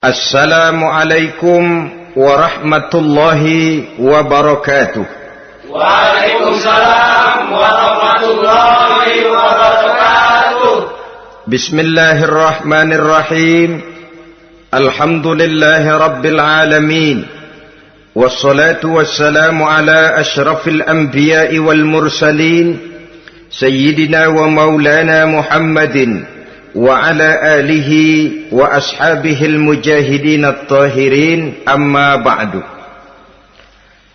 Assalamualaikum warahmatullahi wabarakatuh. Waalaikumsalam warahmatullahi wabarakatuh. Bismillahirrahmanirrahim. Alhamdulillahi rabbil alamin. Wassalatu wassalamu ala ashrafil anbiya'i wal mursalin, sayyidina wa maulana Muhammadin wa ala alihi wa ashabihil mujahidin at-tahirin, amma ba'du.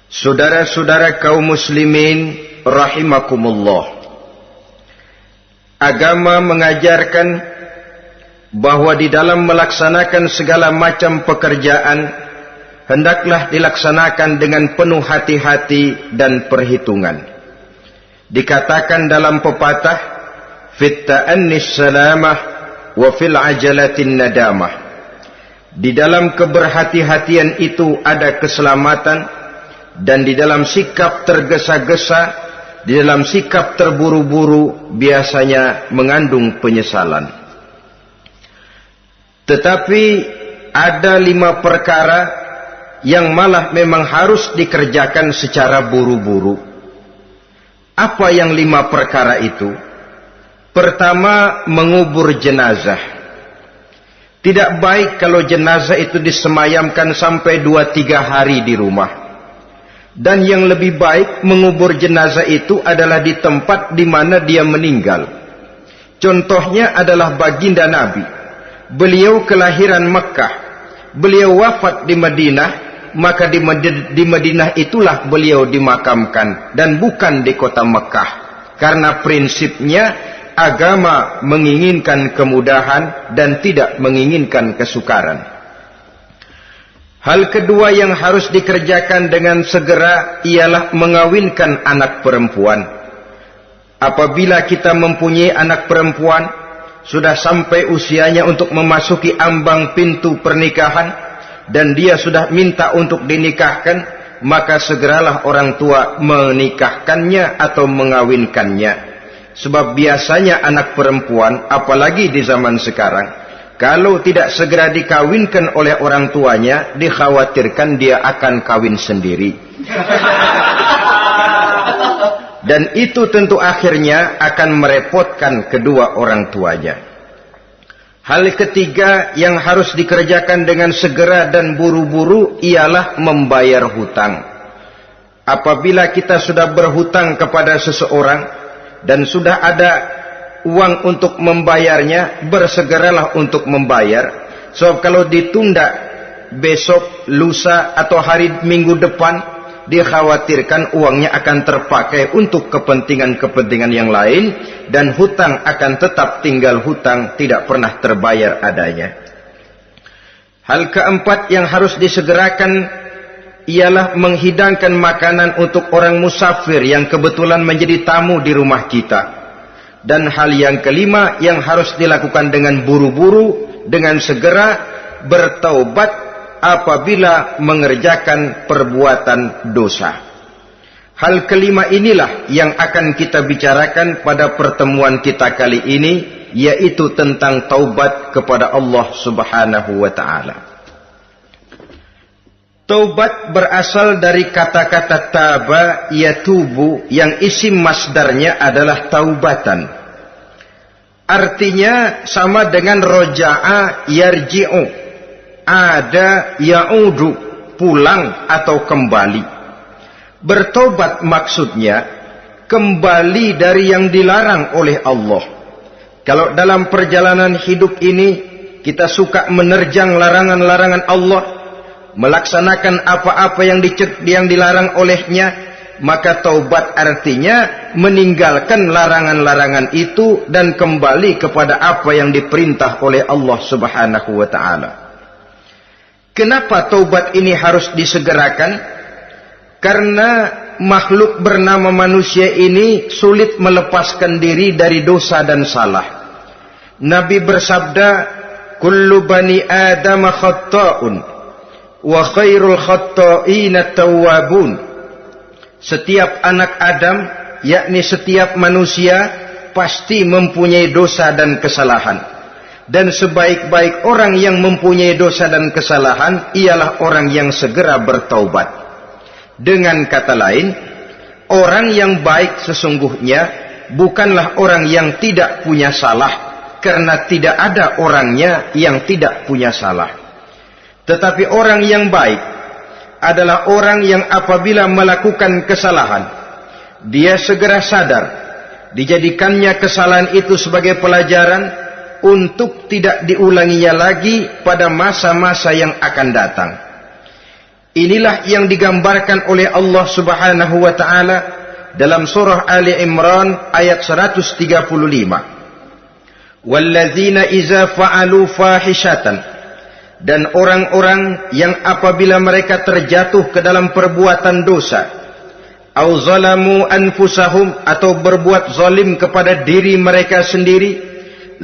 Saudara-saudara kaum muslimin rahimakumullah, agama mengajarkan bahwa di dalam melaksanakan segala macam pekerjaan hendaklah dilaksanakan dengan penuh hati-hati dan perhitungan. Dikatakan dalam pepatah, fit ta'annis salamah wa fil ajalatin nadamah. Di dalam keberhati-hatian itu ada keselamatan, dan di dalam sikap tergesa-gesa, di dalam sikap terburu-buru biasanya mengandung penyesalan. Tetapi ada 5 perkara yang malah memang harus dikerjakan secara buru-buru. Apa yang 5 perkara itu? Pertama, mengubur jenazah. Tidak baik kalau jenazah itu disemayamkan sampai 2-3 hari di rumah. Dan yang lebih baik mengubur jenazah itu adalah di tempat di mana dia meninggal. Contohnya adalah baginda Nabi. Beliau kelahiran Mekah. Beliau wafat di Madinah, maka di Madinah itulah beliau dimakamkan dan bukan di kota Mekah. Karena prinsipnya agama menginginkan kemudahan dan tidak menginginkan kesukaran. Hal kedua yang harus dikerjakan dengan segera ialah mengawinkan anak perempuan. Apabila kita mempunyai anak perempuan, sudah sampai usianya untuk memasuki ambang pintu pernikahan, dan dia sudah minta untuk dinikahkan, maka segeralah orang tua menikahkannya atau mengawinkannya. Sebab biasanya anak perempuan, apalagi di zaman sekarang, kalau tidak segera dikawinkan oleh orang tuanya, dikhawatirkan dia akan kawin sendiri. Dan itu tentu akhirnya akan merepotkan kedua orang tuanya. Hal ketiga yang harus dikerjakan dengan segera dan buru-buru ialah membayar hutang. Apabila kita sudah berhutang kepada seseorang dan sudah ada uang untuk membayarnya, bersegeralah untuk membayar. Sebab kalau ditunda besok, lusa atau hari minggu depan, dikhawatirkan uangnya akan terpakai untuk kepentingan-kepentingan yang lain, dan hutang akan tetap tinggal hutang, tidak pernah terbayar adanya. Hal keempat yang harus disegerakan ialah menghidangkan makanan untuk orang musafir yang kebetulan menjadi tamu di rumah kita. Dan hal yang kelima yang harus dilakukan dengan buru-buru, dengan segera bertaubat apabila mengerjakan perbuatan dosa. Hal kelima inilah yang akan kita bicarakan pada pertemuan kita kali ini, yaitu tentang taubat kepada Allah Subhanahu wa ta'ala. Taubat berasal dari kata-kata taba yatubu, yang isim masdarnya adalah taubatan. Artinya sama dengan roja'a yarji'u, ada ya'udu, pulang atau kembali. Bertobat maksudnya kembali dari yang dilarang oleh Allah. Kalau dalam perjalanan hidup ini kita suka menerjang larangan-larangan Allah, melaksanakan apa-apa yang dilarang olehnya, maka taubat artinya meninggalkan larangan-larangan itu dan kembali kepada apa yang diperintah oleh Allah Subhanahu wa ta'ala. Kenapa taubat ini harus disegerakan? Karena makhluk bernama manusia ini sulit melepaskan diri dari dosa dan salah. Nabi bersabda, kullu bani Adam khatta'un wa khairul khatta'ina tawwabun. Setiap anak Adam, yakni setiap manusia, pasti mempunyai dosa dan kesalahan. Dan sebaik-baik orang yang mempunyai dosa dan kesalahan ialah orang yang segera bertaubat. Dengan kata lain, orang yang baik sesungguhnya bukanlah orang yang tidak punya salah, karena tidak ada orangnya yang tidak punya salah. Tetapi orang yang baik adalah orang yang apabila melakukan kesalahan, dia segera sadar, dijadikannya kesalahan itu sebagai pelajaran untuk tidak diulanginya lagi pada masa-masa yang akan datang. Inilah yang digambarkan oleh Allah Subhanahu wa taala dalam surah Ali Imran ayat 135. Walladzina idza fa'alu fahishatan, dan orang-orang yang apabila mereka terjatuh ke dalam perbuatan dosa, au zalamu anfusahum, atau berbuat zalim kepada diri mereka sendiri,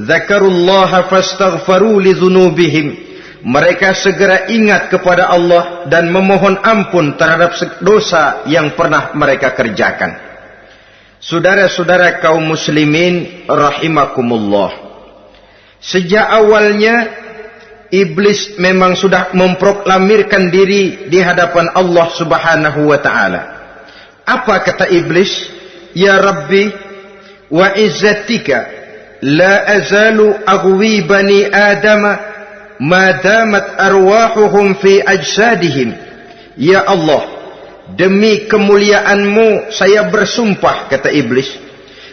dzakarullaha fastaghfaru lidzunubihim, mereka segera ingat kepada Allah dan memohon ampun terhadap dosa yang pernah mereka kerjakan. Saudara-saudara kaum muslimin rahimakumullah, sejak awalnya iblis memang sudah memproklamirkan diri di hadapan Allah Subhanahu wa taala. Apa kata iblis? Ya Rabbi wa izzatika la azalu aghwi bani adama ma damat arwahuhum fi ajsadihim. Ya Allah, demi kemuliaan-Mu saya bersumpah, kata iblis,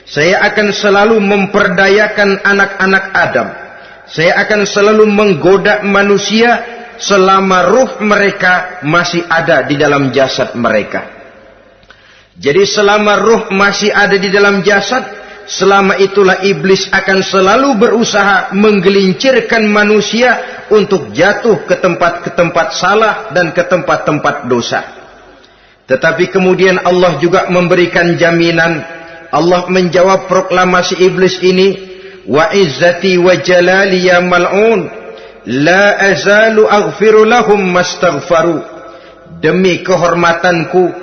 saya akan selalu memperdayakan anak-anak Adam. Saya akan selalu menggoda manusia selama ruh mereka masih ada di dalam jasad mereka. Jadi selama ruh masih ada di dalam jasad, selama itulah iblis akan selalu berusaha menggelincirkan manusia untuk jatuh ke tempat-tempat salah dan ke tempat-tempat dosa. Tetapi kemudian Allah juga memberikan jaminan. Allah menjawab proklamasi iblis ini, wa izzati wa jalali ya mal'un la azalu aghfiru lahum mastaghfaru. Demi kehormatanku,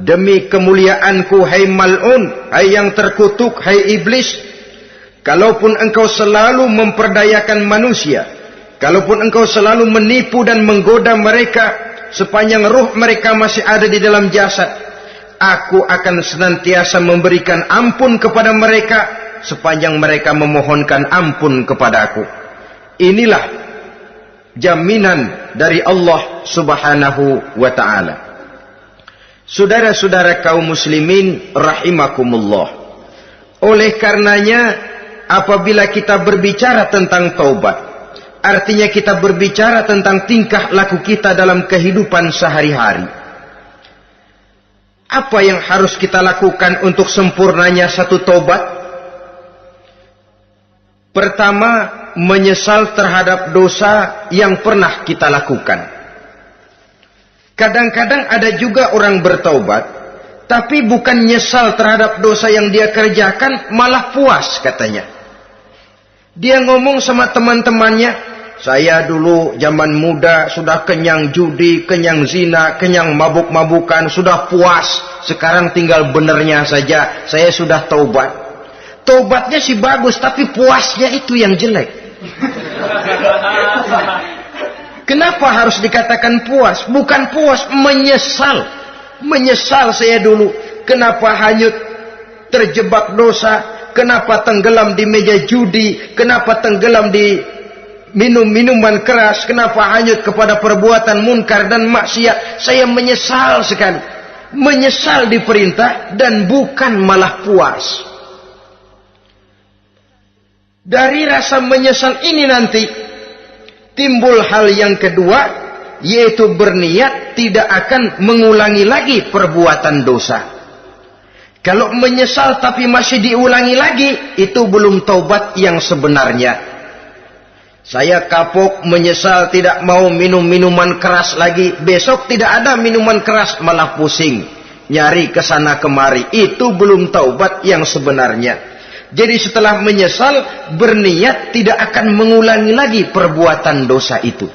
demi kemuliaanku, hai mal'un, hai yang terkutuk, hai iblis, kalaupun engkau selalu memperdayakan manusia, kalaupun engkau selalu menipu dan menggoda mereka sepanjang ruh mereka masih ada di dalam jasad, aku akan senantiasa memberikan ampun kepada mereka sepanjang mereka memohonkan ampun kepadaku. Inilah jaminan dari Allah Subhanahu wa ta'ala. Saudara-saudara kaum muslimin rahimakumullah, oleh karenanya apabila kita berbicara tentang taubat, artinya kita berbicara tentang tingkah laku kita dalam kehidupan sehari-hari. Apa yang harus kita lakukan untuk sempurnanya satu taubat? Pertama, menyesal terhadap dosa yang pernah kita lakukan. Kadang-kadang ada juga orang bertaubat, tapi bukan nyesal terhadap dosa yang dia kerjakan, malah puas katanya. Dia ngomong sama teman-temannya, saya dulu zaman muda sudah kenyang judi, kenyang zina, kenyang mabuk-mabukan, sudah puas. Sekarang tinggal benernya saja, saya sudah taubat. Taubatnya sih bagus, tapi puasnya itu yang jelek. Kenapa harus dikatakan puas? Bukan puas, menyesal. Menyesal saya dulu. Kenapa hanyut terjebak dosa? Kenapa tenggelam di meja judi? Kenapa tenggelam di minum-minuman keras? Kenapa hanyut kepada perbuatan munkar dan maksiat? Saya menyesal sekali. Menyesal diperintah dan bukan malah puas. Dari rasa menyesal ini nanti timbul hal yang kedua, yaitu berniat tidak akan mengulangi lagi perbuatan dosa. Kalau menyesal tapi masih diulangi lagi, itu belum taubat yang sebenarnya. Saya kapok, menyesal, tidak mau minum minuman keras lagi. Besok tidak ada minuman keras, malah pusing, nyari kesana kemari. Itu belum taubat yang sebenarnya. Jadi setelah menyesal, berniat tidak akan mengulangi lagi perbuatan dosa itu.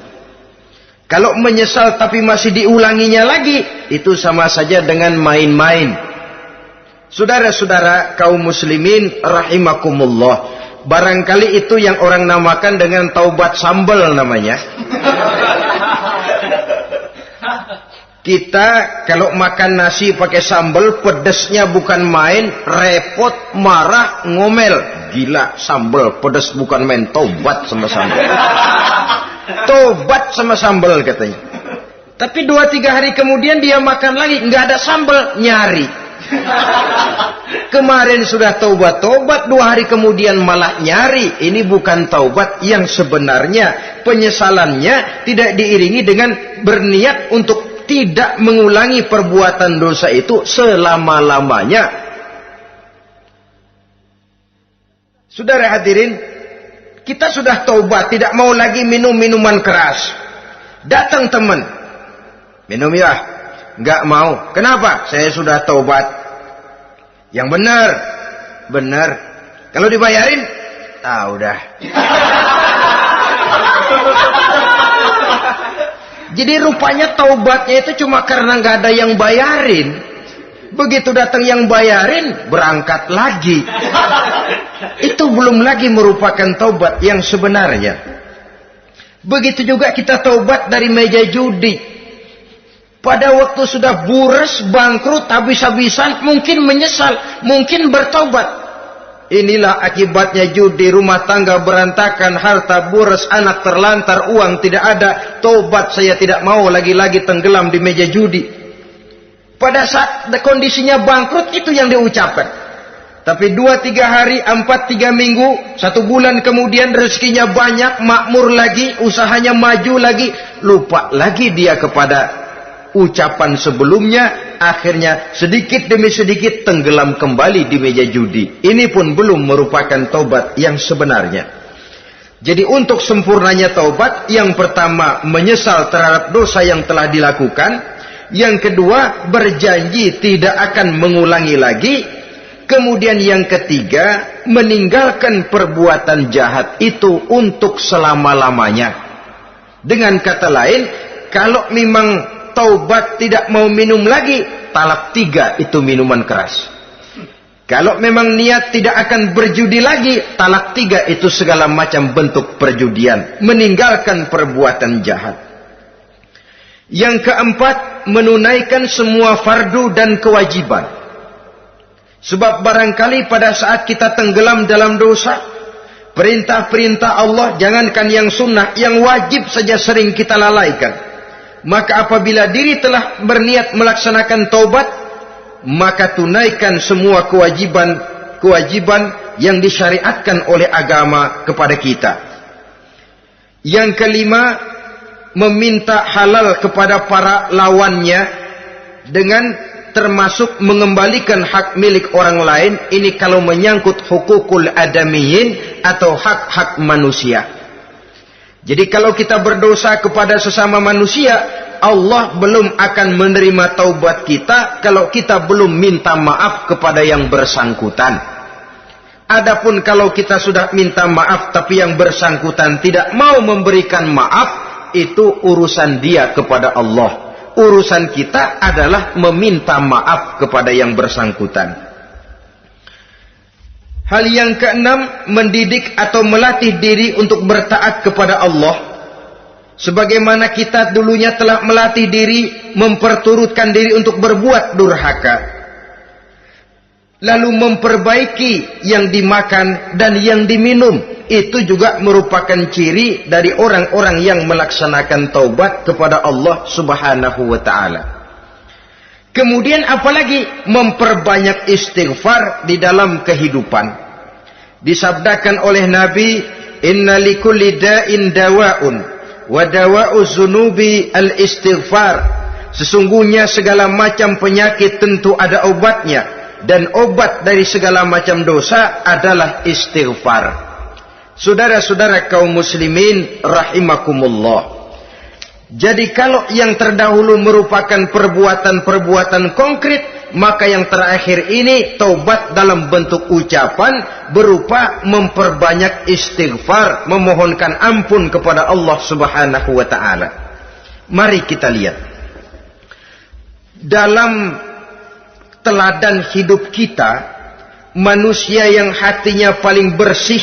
Kalau menyesal tapi masih diulanginya lagi, itu sama saja dengan main-main. Saudara-saudara kaum muslimin rahimakumullah, Barangkali itu yang orang namakan dengan taubat sambal namanya. Kita kalau makan nasi pakai sambal, pedesnya bukan main, repot, marah, ngomel. Gila, sambal pedes bukan main, taubat sama sambal. Taubat sama sambal katanya. Tapi 2-3 hari kemudian dia makan lagi, nggak ada sambal, nyari. Kemarin sudah taubat, 2 hari kemudian malah nyari. Ini bukan taubat yang sebenarnya. Penyesalannya tidak diiringi dengan berniat untuk tidak mengulangi perbuatan dosa itu selama-lamanya. Saudara hadirin, kita sudah taubat, tidak mau lagi minum minuman keras. Datang teman, minum ya, nggak mau. Kenapa? Saya sudah taubat. Yang benar. Kalau dibayarin, udah. Jadi rupanya taubatnya itu cuma karena nggak ada yang bayarin. Begitu datang yang bayarin, berangkat lagi. Itu belum lagi merupakan taubat yang sebenarnya. Begitu juga kita taubat dari meja judi. Pada waktu sudah buras, bangkrut, habis-habisan, mungkin menyesal, mungkin bertobat. Inilah akibatnya judi, rumah tangga berantakan, harta buras, anak terlantar, uang tidak ada. Tobat, saya tidak mau lagi-lagi tenggelam di meja judi. Pada saat kondisinya bangkrut, itu yang diucapkan. Tapi 2-3 hari, 4-3 minggu, 1 bulan kemudian rezekinya banyak, makmur lagi, usahanya maju lagi, lupa lagi dia kepada ucapan sebelumnya, akhirnya sedikit demi sedikit tenggelam kembali di meja judi. Ini pun belum merupakan taubat yang sebenarnya. Jadi untuk sempurnanya taubat, yang pertama menyesal terhadap dosa yang telah dilakukan, yang kedua berjanji tidak akan mengulangi lagi, kemudian yang ketiga meninggalkan perbuatan jahat itu untuk selama-lamanya. Dengan kata lain, kalau memang taubat tidak mau minum lagi, talak 3 itu minuman keras. Kalau memang niat tidak akan berjudi lagi, talak 3 itu segala macam bentuk perjudian, meninggalkan perbuatan jahat. Yang keempat, menunaikan semua fardu dan kewajiban. Sebab barangkali pada saat kita tenggelam dalam dosa, perintah-perintah Allah, jangankan yang sunnah, yang wajib saja sering kita lalaikan. Maka apabila diri telah berniat melaksanakan taubat, maka tunaikan semua kewajiban yang disyariatkan oleh agama kepada kita. Yang kelima, meminta halal kepada para lawannya dengan termasuk mengembalikan hak milik orang lain. Ini kalau menyangkut hukukul adamiyin atau hak-hak manusia. Jadi kalau kita berdosa kepada sesama manusia, Allah belum akan menerima taubat kita kalau kita belum minta maaf kepada yang bersangkutan. Adapun kalau kita sudah minta maaf tapi yang bersangkutan tidak mau memberikan maaf, itu urusan dia kepada Allah. Urusan kita adalah meminta maaf kepada yang bersangkutan. Hal yang keenam, mendidik atau melatih diri untuk bertaat kepada Allah. Sebagaimana kita dulunya telah melatih diri, memperturutkan diri untuk berbuat durhaka. Lalu memperbaiki yang dimakan dan yang diminum. Itu juga merupakan ciri dari orang-orang yang melaksanakan taubat kepada Allah Subhanahu wa ta'ala. Kemudian apalagi memperbanyak istighfar di dalam kehidupan. Disabdakan oleh Nabi, inna likulli da'in dawa'un wa dawa'u zunubi al-istighfar. Sesungguhnya segala macam penyakit tentu ada obatnya, dan obat dari segala macam dosa adalah istighfar. Saudara-saudara kaum muslimin rahimakumullah. Jadi kalau yang terdahulu merupakan perbuatan-perbuatan konkret, maka yang terakhir ini taubat dalam bentuk ucapan berupa memperbanyak istighfar, memohonkan ampun kepada Allah Subhanahu wa ta'ala. Mari kita lihat dalam teladan hidup kita, manusia yang hatinya paling bersih,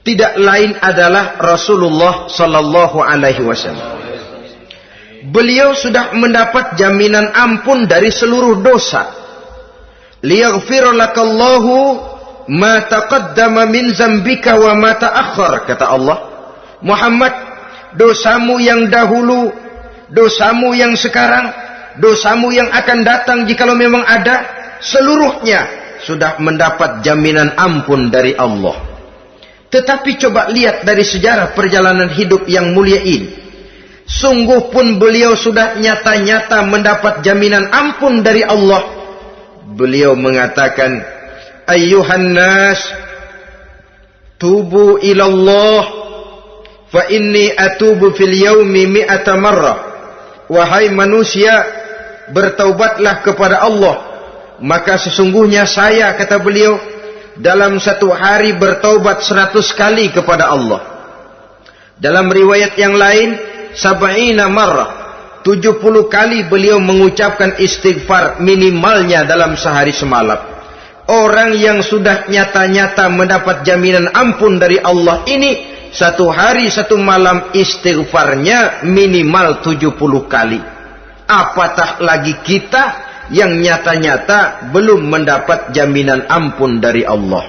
tidak lain adalah Rasulullah sallallahu alaihi wasallam. Beliau sudah mendapat jaminan ampun dari seluruh dosa. Liyaghfir lakallahu ma taqaddama min zambika wa ma ta'akhkhar, kata Allah. Muhammad, dosamu yang dahulu, dosamu yang sekarang, dosamu yang akan datang jikalau memang ada, seluruhnya sudah mendapat jaminan ampun dari Allah. Tetapi coba lihat dari sejarah perjalanan hidup yang mulia ini. Sungguh pun beliau sudah nyata-nyata mendapat jaminan ampun dari Allah. Beliau mengatakan, ayyuhan nas, tubu ilallah, fa inni atubu fil yaumi mi'ata marrah. Wahai manusia, bertaubatlah kepada Allah, maka sesungguhnya saya, kata beliau, dalam satu hari bertaubat 100 kali kepada Allah. Dalam riwayat yang lain, sab'ina marrah, 70 kali beliau mengucapkan istighfar minimalnya dalam sehari semalam. Orang yang sudah nyata-nyata mendapat jaminan ampun dari Allah ini, satu hari satu malam istighfarnya minimal 70 kali. Apatah lagi kita yang nyata-nyata belum mendapat jaminan ampun dari Allah.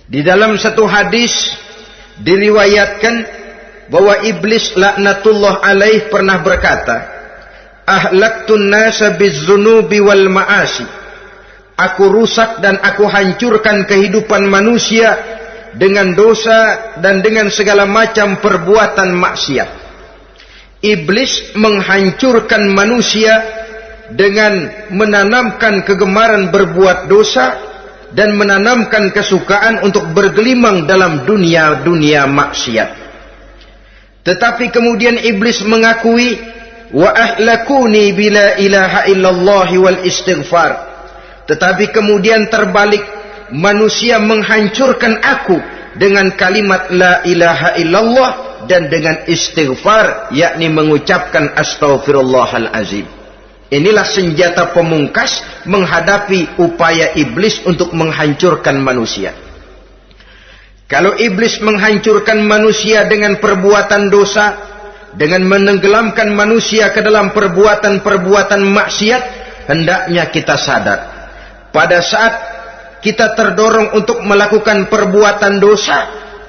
Di dalam satu hadis diriwayatkan bahwa iblis laknatullah alaih pernah berkata, ahlaktun nasa bizzunubi wal ma'asi. Aku rusak dan aku hancurkan kehidupan manusia dengan dosa dan dengan segala macam perbuatan maksiat. Iblis menghancurkan manusia dengan menanamkan kegemaran berbuat dosa dan menanamkan kesukaan untuk bergelimang dalam dunia maksiat. Tetapi kemudian iblis mengakui, wa ahlakuni bila ilaha illallah wal istighfar. Tetapi kemudian terbalik, manusia menghancurkan aku dengan kalimat la ilaha illallah dan dengan istighfar, yakni mengucapkan astaghfirullahal azim. Inilah senjata pemungkas menghadapi upaya iblis untuk menghancurkan manusia. Kalau iblis menghancurkan manusia dengan perbuatan dosa, dengan menenggelamkan manusia ke dalam perbuatan-perbuatan maksiat, hendaknya kita sadar. Pada saat kita terdorong untuk melakukan perbuatan dosa,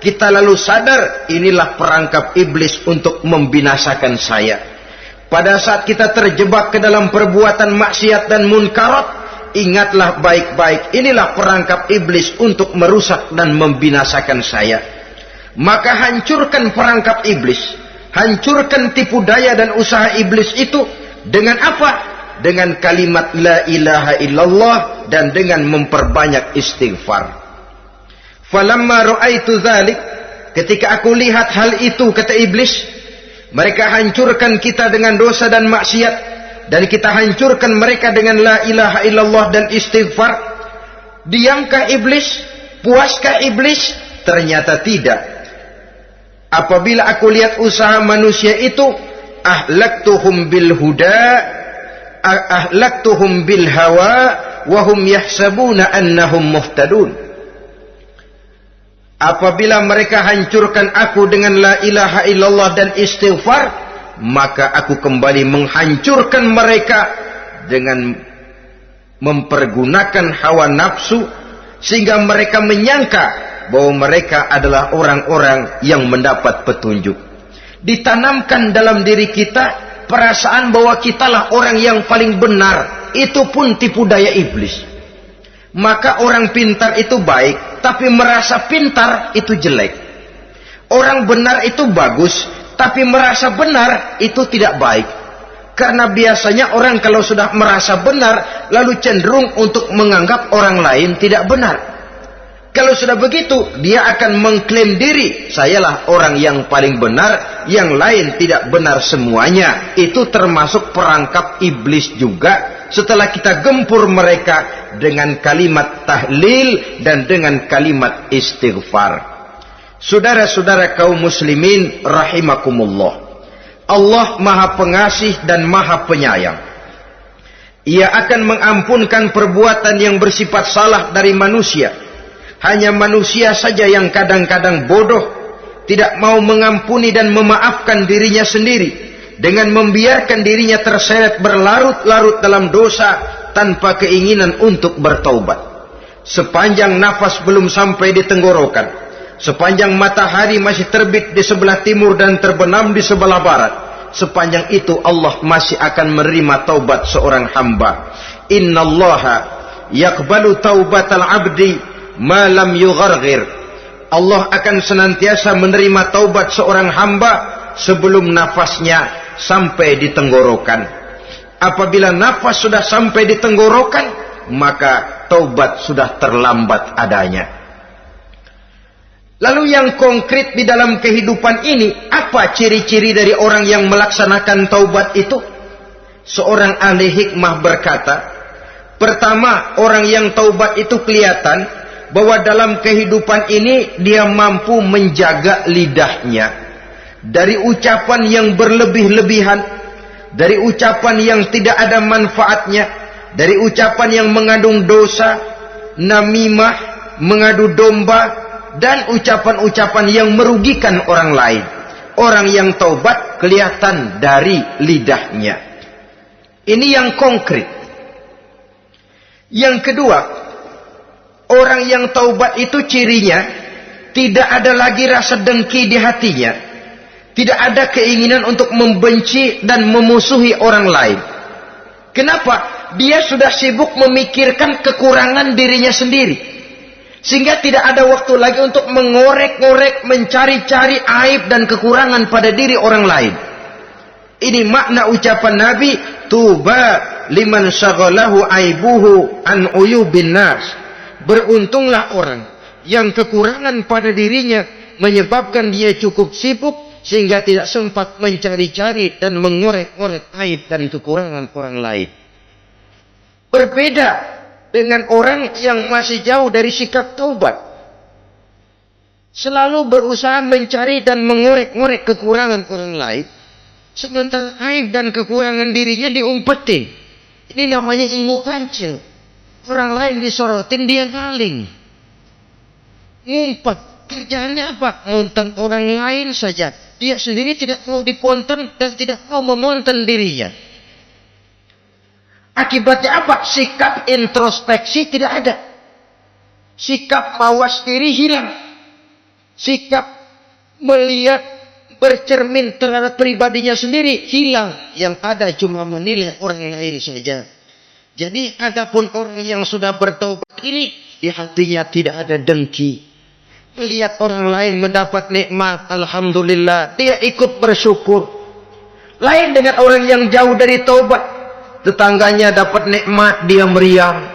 kita lalu sadar inilah perangkap iblis untuk membinasakan saya. Pada saat kita terjebak ke dalam perbuatan maksiat dan munkarat, ingatlah baik-baik, inilah perangkap iblis untuk merusak dan membinasakan saya. Maka hancurkan perangkap iblis, hancurkan tipu daya dan usaha iblis itu dengan apa? Dengan kalimat la ilaha illallah dan dengan memperbanyak istighfar. Falamma ra'aitu dzalik, ketika aku lihat hal itu, kata iblis, mereka hancurkan kita dengan dosa dan maksiat, dan kita hancurkan mereka dengan la ilaha illallah dan istighfar. Diamkah iblis? Puaskah iblis? Ternyata tidak. Apabila aku lihat usaha manusia itu, ahlaktuhum bil huda, ahlaktuhum bil hawa, wahum yahsabuna annahum muhtadun. Apabila mereka hancurkan aku dengan la ilaha illallah dan istighfar, maka aku kembali menghancurkan mereka dengan mempergunakan hawa nafsu, sehingga mereka menyangka bahwa mereka adalah orang-orang yang mendapat petunjuk. Ditanamkan dalam diri kita perasaan bahwa kitalah orang yang paling benar, itu pun tipu daya iblis. Maka orang pintar itu baik, tapi merasa pintar itu jelek. Orang benar itu bagus, tapi merasa benar itu tidak baik. Karena biasanya orang kalau sudah merasa benar, lalu cenderung untuk menganggap orang lain tidak benar. Kalau sudah begitu, dia akan mengklaim diri, sayalah orang yang paling benar, yang lain tidak benar semuanya. Itu termasuk perangkap iblis juga. Setelah kita gempur mereka dengan kalimat tahlil dan dengan kalimat istighfar. Saudara-saudara kaum muslimin rahimakumullah, Allah Maha Pengasih dan Maha Penyayang. Ia akan mengampunkan perbuatan yang bersifat salah dari manusia, Hanya manusia saja yang kadang-kadang bodoh, tidak mau mengampuni dan memaafkan dirinya sendiri, dengan membiarkan dirinya terseret berlarut-larut dalam dosa tanpa keinginan untuk bertaubat. Sepanjang nafas belum sampai di tenggorokan, sepanjang matahari masih terbit di sebelah timur dan terbenam di sebelah barat, sepanjang itu Allah masih akan menerima taubat seorang hamba. Innallaha yaqbalu taubatal abdi ma lam yugharghir. Allah akan senantiasa menerima taubat seorang hamba sebelum nafasnya sampai di tenggorokan. Apabila nafas sudah sampai di tenggorokan, maka taubat sudah terlambat adanya. Lalu yang konkret di dalam kehidupan ini, apa ciri-ciri dari orang yang melaksanakan taubat itu? Seorang ahli hikmah berkata, pertama, orang yang taubat itu kelihatan bahwa dalam kehidupan ini dia mampu menjaga lidahnya dari ucapan yang berlebih-lebihan, dari ucapan yang tidak ada manfaatnya, dari ucapan yang mengandung dosa, namimah, mengadu domba, dan ucapan-ucapan yang merugikan orang lain. Orang yang taubat kelihatan dari lidahnya. Ini yang konkret. Yang kedua, orang yang taubat itu cirinya tidak ada lagi rasa dengki di hatinya, tidak ada keinginan untuk membenci dan memusuhi orang lain. Kenapa? Dia sudah sibuk memikirkan kekurangan dirinya sendiri, sehingga tidak ada waktu lagi untuk mengorek-ngorek, mencari-cari aib dan kekurangan pada diri orang lain. Ini makna ucapan Nabi, tuba liman syaghalahu aibuhu an uyubin nas. Beruntunglah orang yang kekurangan pada dirinya menyebabkan dia cukup sibuk sehingga tidak sempat mencari-cari dan mengorek-ngorek aib dan kekurangan orang lain. Berbeda dengan orang yang masih jauh dari sikap taubat, selalu berusaha mencari dan mengorek-ngorek kekurangan orang lain, sementara aib dan kekurangan dirinya diumpetin. Ini namanya ilmu kancil. Orang lain disorotin, dia ngaling, ngumpet. Kerjaannya apa? Ngonten orang lain saja. Dia sendiri tidak mau diponten dan tidak mau memonten dirinya. Akibatnya apa? Sikap introspeksi tidak ada. Sikap mawas diri hilang. Sikap melihat, bercermin terhadap pribadinya sendiri hilang. Yang ada cuma menilai orang lain saja. Jadi adapun orang yang sudah bertobat ini, di hatinya tidak ada dengki. Melihat orang lain mendapat nikmat, alhamdulillah, dia ikut bersyukur. Lain dengan orang yang jauh dari taubat. Tetangganya dapat nikmat, dia meriang.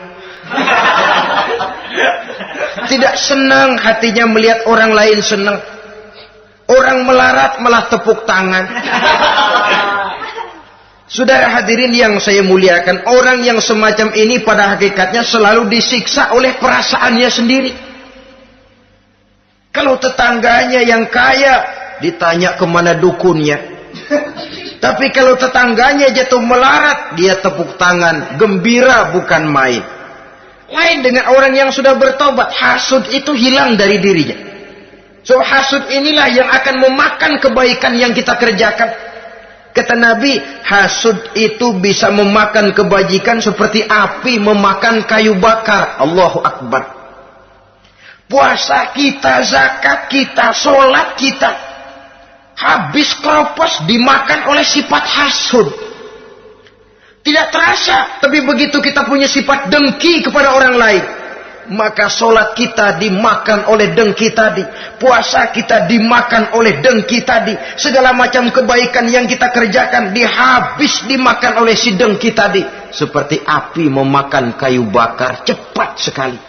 Tidak senang hatinya melihat orang lain senang. Orang melarat malah tepuk tangan. Saudara hadirin yang saya muliakan, orang yang semacam ini pada hakikatnya selalu disiksa oleh perasaannya sendiri. Kalau tetangganya yang kaya, ditanya kemana dukunnya. Tapi kalau tetangganya jatuh melarat, dia tepuk tangan, gembira bukan main. Lain dengan orang yang sudah bertobat, hasud itu hilang dari dirinya. So hasud inilah yang akan memakan kebaikan yang kita kerjakan. Kata Nabi, hasud itu bisa memakan kebajikan seperti api memakan kayu bakar. Allahu Akbar. Puasa kita, zakat kita, sholat kita, habis kropos dimakan oleh sifat hasud. Tidak terasa, tapi begitu kita punya sifat dengki kepada orang lain, maka sholat kita dimakan oleh dengki tadi, puasa kita dimakan oleh dengki tadi, segala macam kebaikan yang kita kerjakan dimakan oleh si dengki tadi, seperti api memakan kayu bakar, cepat sekali.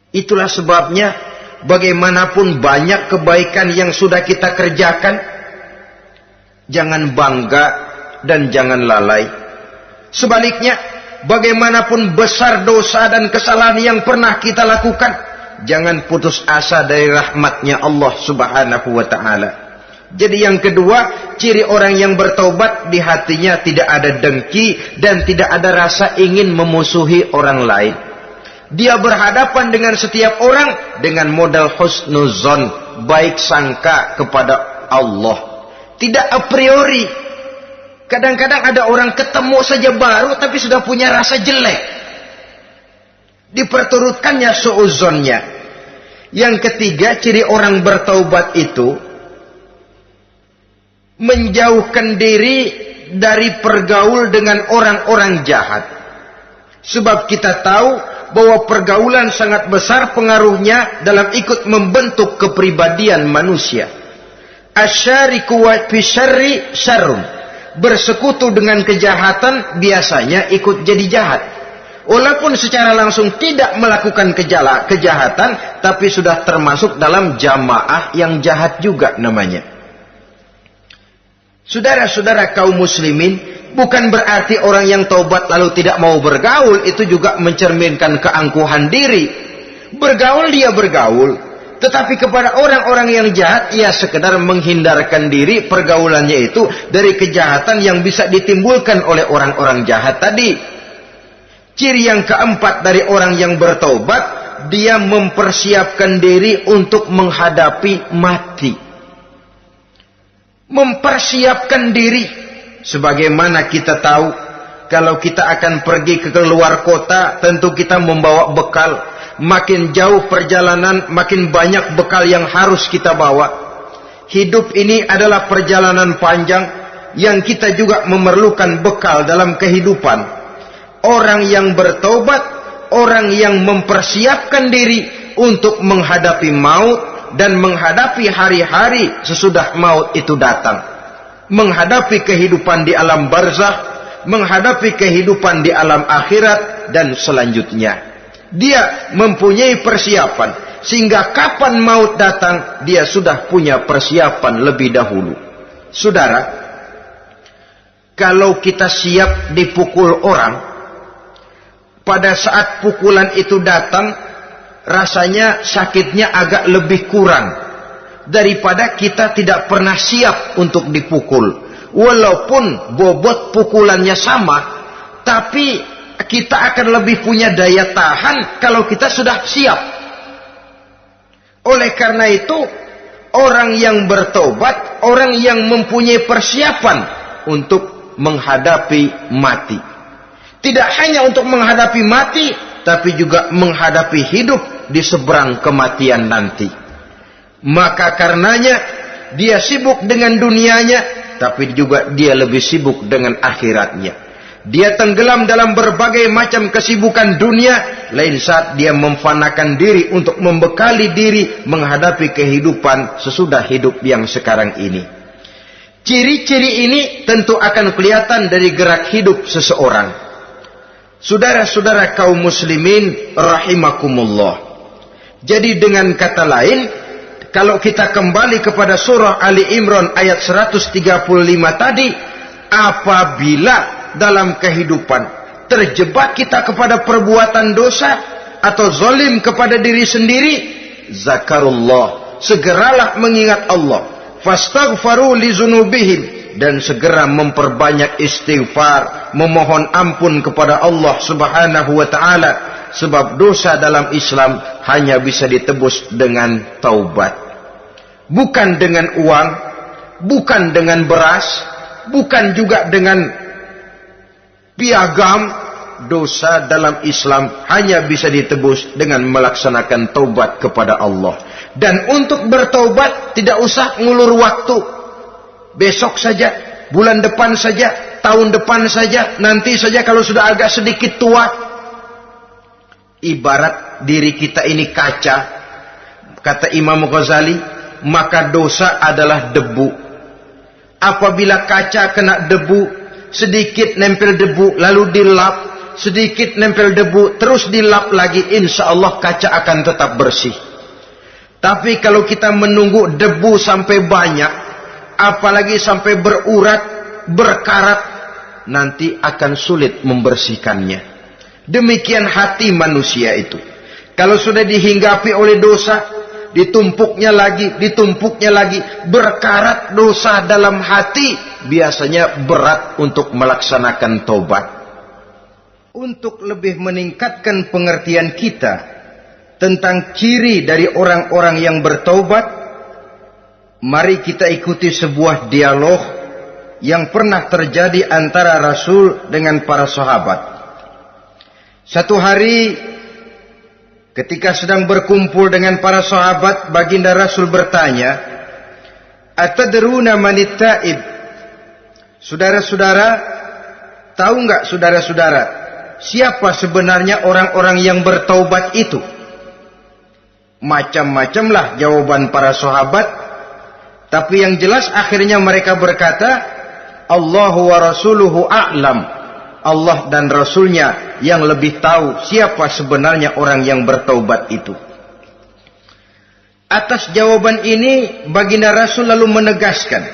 Itulah sebabnya bagaimanapun banyak kebaikan yang sudah kita kerjakan, jangan bangga dan jangan lalai. Sebaliknya, bagaimanapun besar dosa dan kesalahan yang pernah kita lakukan, jangan putus asa dari rahmatnya Allah Subhanahu wa ta'ala. Jadi yang kedua, ciri orang yang bertaubat, di hatinya tidak ada dengki dan tidak ada rasa ingin memusuhi orang lain. Dia berhadapan dengan setiap orang dengan modal husnuzon, baik sangka kepada Allah. Tidak a priori. Kadang-kadang ada orang ketemu saja baru tapi sudah punya rasa jelek. Diperturutkannya suuzonnya. Yang ketiga, ciri orang bertaubat itu menjauhkan diri dari pergaul dengan orang-orang jahat. Sebab kita tahu bahwa pergaulan sangat besar pengaruhnya dalam ikut membentuk kepribadian manusia. Asyariku wa fi syarri syarrun. Bersekutu dengan kejahatan biasanya ikut jadi jahat. Walaupun secara langsung tidak melakukan kejahatan, tapi sudah termasuk dalam jamaah yang jahat juga namanya. Saudara-saudara kaum muslimin, bukan berarti orang yang taubat lalu tidak mau bergaul, itu juga mencerminkan keangkuhan diri. Bergaul dia bergaul, tetapi kepada orang-orang yang jahat, ia sekedar menghindarkan diri pergaulannya itu dari kejahatan yang bisa ditimbulkan oleh orang-orang jahat tadi. Ciri yang keempat dari orang yang bertaubat, dia mempersiapkan diri untuk menghadapi mati. Mempersiapkan diri. Sebagaimana kita tahu, kalau kita akan pergi ke luar kota, tentu kita membawa bekal. Makin jauh perjalanan, makin banyak bekal yang harus kita bawa. Hidup ini adalah perjalanan panjang yang kita juga memerlukan bekal dalam kehidupan. Orang yang bertaubat, orang yang mempersiapkan diri untuk menghadapi maut dan menghadapi hari-hari sesudah maut itu datang. Menghadapi kehidupan di alam barzakh, menghadapi kehidupan di alam akhirat dan selanjutnya. Dia mempunyai persiapan sehingga kapan maut datang dia sudah punya persiapan lebih dahulu. Saudara, kalau kita siap dipukul orang, pada saat pukulan itu datang, rasanya sakitnya agak lebih kurang daripada kita tidak pernah siap untuk dipukul. Walaupun bobot pukulannya sama, tapi kita akan lebih punya daya tahan kalau kita sudah siap. Oleh karena itu, orang yang bertobat, orang yang mempunyai persiapan untuk menghadapi mati. Tidak hanya untuk menghadapi mati, tapi juga menghadapi hidup di seberang kematian nanti. Maka karenanya dia sibuk dengan dunianya, tapi juga dia lebih sibuk dengan akhiratnya. Dia tenggelam dalam berbagai macam kesibukan dunia, lain saat dia memfanakan diri untuk membekali diri menghadapi kehidupan sesudah hidup yang sekarang ini. Ciri-ciri ini tentu akan kelihatan dari gerak hidup seseorang. Saudara-saudara kaum muslimin rahimakumullah. Jadi dengan kata lain, kalau kita kembali kepada surah Ali Imran ayat 135 tadi, apabila dalam kehidupan terjebak kita kepada perbuatan dosa atau zalim kepada diri sendiri, zakarullah, segeralah mengingat Allah, fastaghfaru li dzunubihim, dan segera memperbanyak istighfar, memohon ampun kepada Allah Subhanahu wa taala, sebab dosa dalam Islam hanya bisa ditebus dengan taubat. Bukan dengan uang, bukan dengan beras, bukan juga dengan piagam. Dosa dalam Islam hanya bisa ditebus dengan melaksanakan taubat kepada Allah. Dan untuk bertaubat tidak usah ngulur waktu. Besok saja, bulan depan saja, tahun depan saja, nanti saja kalau sudah agak sedikit tua. Ibarat diri kita ini kaca, kata Imam Ghazali, maka dosa adalah debu. Apabila kaca kena debu, sedikit nempel debu, lalu dilap, sedikit nempel debu, terus dilap lagi, insya Allah kaca akan tetap bersih. Tapi kalau kita menunggu debu sampai banyak, apalagi sampai berurat, berkarat, nanti akan sulit membersihkannya. Demikian hati manusia itu. Kalau sudah dihinggapi oleh dosa, ditumpuknya lagi, berkarat dosa dalam hati, biasanya berat untuk melaksanakan taubat. untuk lebih meningkatkan pengertian kita tentang ciri dari orang-orang yang bertaubat, mari kita ikuti sebuah dialog yang pernah terjadi antara Rasul dengan para sahabat. Satu hari ketika sedang berkumpul dengan para sahabat, baginda Rasul bertanya, "Atadruna manit taib?" Saudara-saudara, tahu enggak saudara-saudara, siapa sebenarnya orang-orang yang bertaubat itu? Macam-macamlah jawaban para sahabat, tapi yang jelas akhirnya mereka berkata, Allahu wa rasuluhu a'lam. Allah dan Rasulnya yang lebih tahu siapa sebenarnya orang yang bertaubat itu. Atas jawaban ini, baginda Rasul lalu menegaskan,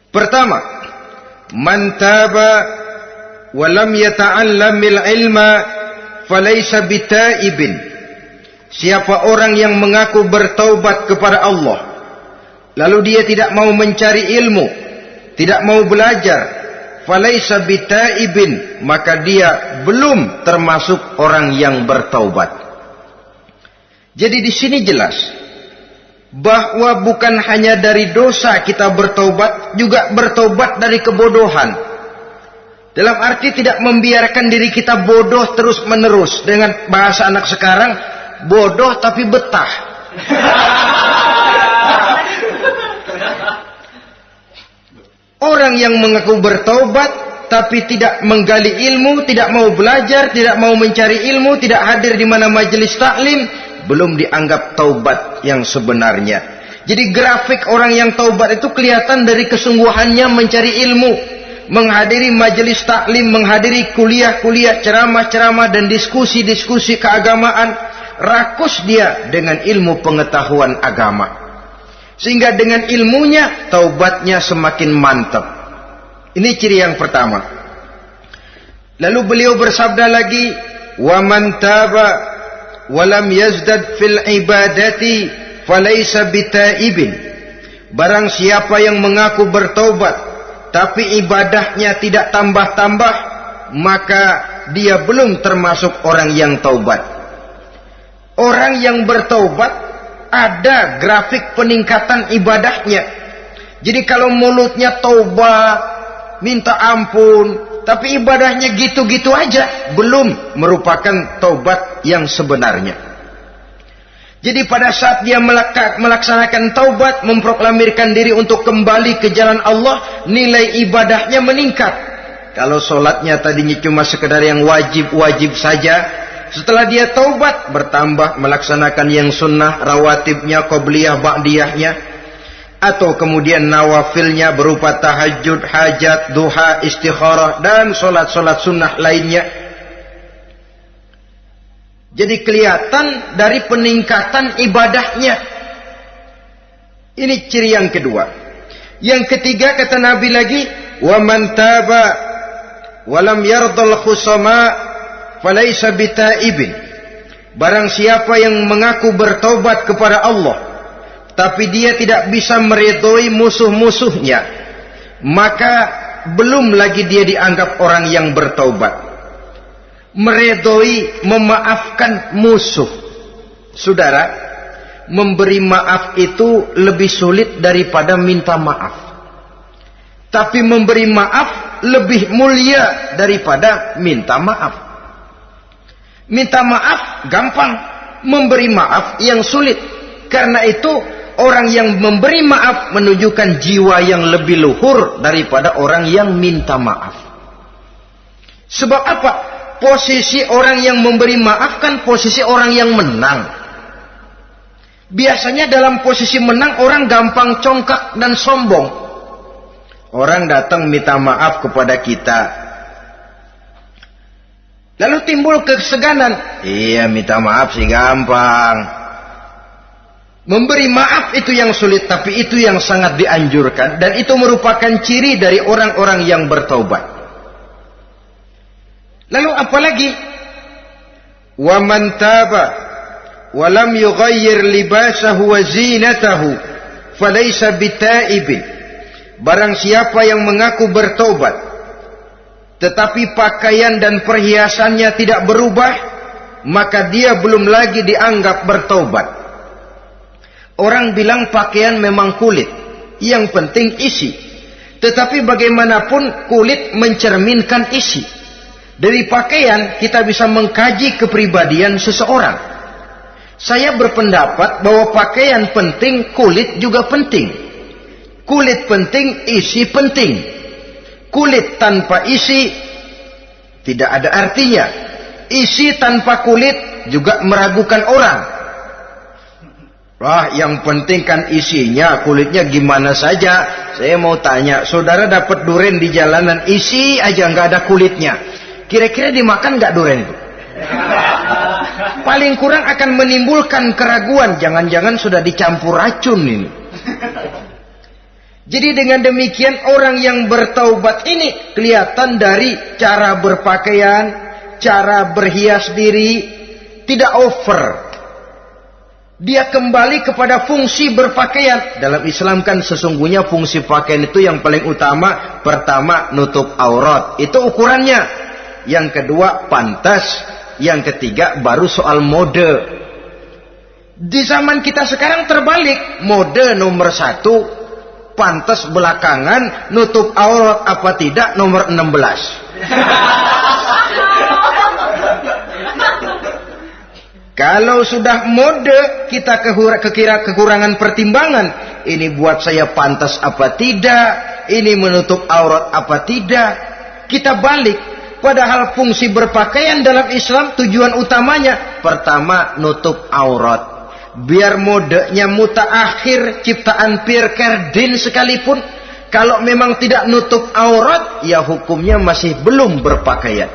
pertama, man taba wa lam yata'allamil ilma falaysa bitaibin. Siapa orang yang mengaku bertaubat kepada Allah, lalu dia tidak mau mencari ilmu, tidak mau belajar, falaysa bitaibin, maka dia belum termasuk orang yang bertaubat. Jadi di sini jelas bahwa bukan hanya dari dosa kita bertaubat, juga bertaubat dari kebodohan. Dalam arti tidak membiarkan diri kita bodoh terus menerus. Dengan bahasa anak sekarang, bodoh tapi betah. Orang yang mengaku bertaubat tapi tidak menggali ilmu, tidak mau belajar, tidak mau mencari ilmu, tidak hadir di mana majelis taklim, belum dianggap taubat yang sebenarnya. Jadi grafik orang yang taubat itu kelihatan dari kesungguhannya mencari ilmu, menghadiri majelis taklim, menghadiri kuliah-kuliah, ceramah-ceramah dan diskusi-diskusi keagamaan. Rakus dia dengan ilmu pengetahuan agama, sehingga dengan ilmunya taubatnya semakin mantap. Ini ciri yang pertama. Lalu beliau bersabda lagi, wa man taba wa lam yazdad fil ibadati falaysa bitaibin. Barang siapa yang mengaku bertaubat tapi ibadahnya tidak tambah-tambah, maka dia belum termasuk orang yang taubat. Orang yang bertaubat ada grafik peningkatan ibadahnya. Jadi kalau mulutnya taubat, minta ampun, tapi ibadahnya gitu-gitu aja, belum merupakan taubat yang sebenarnya. Jadi pada saat dia melaksanakan taubat, memproklamirkan diri untuk kembali ke jalan Allah, nilai ibadahnya meningkat. Kalau sholatnya tadinya cuma sekedar yang wajib-wajib saja, setelah dia taubat bertambah melaksanakan yang sunnah, rawatibnya, qobliyah, ba'diyahnya, atau kemudian nawafilnya berupa tahajud, hajat, duha, istikharah, dan solat-solat sunnah lainnya. Jadi kelihatan dari peningkatan ibadahnya. Ini ciri yang kedua. Yang ketiga kata Nabi lagi, wa man taba wa lam yardal khusama falaysa bitaibin. Barang siapa yang mengaku bertaubat kepada Allah tapi dia tidak bisa meridhoi musuh-musuhnya, maka belum lagi dia dianggap orang yang bertaubat. Meridhoi, memaafkan musuh. Saudara, memberi maaf itu lebih sulit daripada minta maaf. Tapi memberi maaf lebih mulia daripada minta maaf. Minta maaf gampang, memberi maaf yang sulit. Karena itu orang yang memberi maaf menunjukkan jiwa yang lebih luhur daripada orang yang minta maaf. Sebab apa? Posisi orang yang memberi maaf kan posisi orang yang menang. Biasanya dalam posisi menang orang gampang congkak dan sombong. Orang datang minta maaf kepada kita, lalu timbul keseganan. Iya, minta maaf sih gampang. Memberi maaf itu yang sulit, tapi itu yang sangat dianjurkan. Dan itu merupakan ciri dari orang-orang yang bertaubat. Lalu apalagi? Wa man taba wa lam yughayyir libasahu wa zinatahu falaysa bitaibin. Barang siapa yang mengaku bertaubat tetapi pakaian dan perhiasannya tidak berubah, maka dia belum lagi dianggap bertaubat. Orang bilang pakaian memang kulit, yang penting isi. Tetapi bagaimanapun kulit mencerminkan isi. Dari pakaian kita bisa mengkaji kepribadian seseorang. Saya berpendapat bahwa pakaian penting, kulit juga penting. Kulit penting, isi penting. Kulit tanpa isi tidak ada artinya. Isi tanpa kulit juga meragukan orang. Wah, yang penting kan isinya, kulitnya gimana saja. Saya mau tanya, saudara dapat duren di jalanan, isi aja nggak ada kulitnya. Kira-kira dimakan nggak duren itu? Paling kurang akan menimbulkan keraguan. Jangan-jangan sudah dicampur racun ini. Jadi dengan demikian orang yang bertaubat ini kelihatan dari cara berpakaian, cara berhias diri, tidak over. Dia kembali kepada fungsi berpakaian. Dalam Islam kan sesungguhnya fungsi pakaian itu yang paling utama. Pertama, nutup aurat. Itu ukurannya. Yang kedua, pantas. Yang ketiga, baru soal mode. Di zaman kita sekarang terbalik. Mode nomor 1, pantas belakangan, nutup aurat apa tidak nomor 16. Kalau sudah mode, kita kekira kekurangan pertimbangan. Ini buat saya pantas apa tidak, ini menutup aurat apa tidak. Kita balik. Padahal fungsi berpakaian dalam Islam tujuan utamanya pertama nutup aurat. Biar modenya mutaakhir, ciptaan Pierre Cardin sekalipun, kalau memang tidak nutup aurat, ya hukumnya masih belum berpakaian.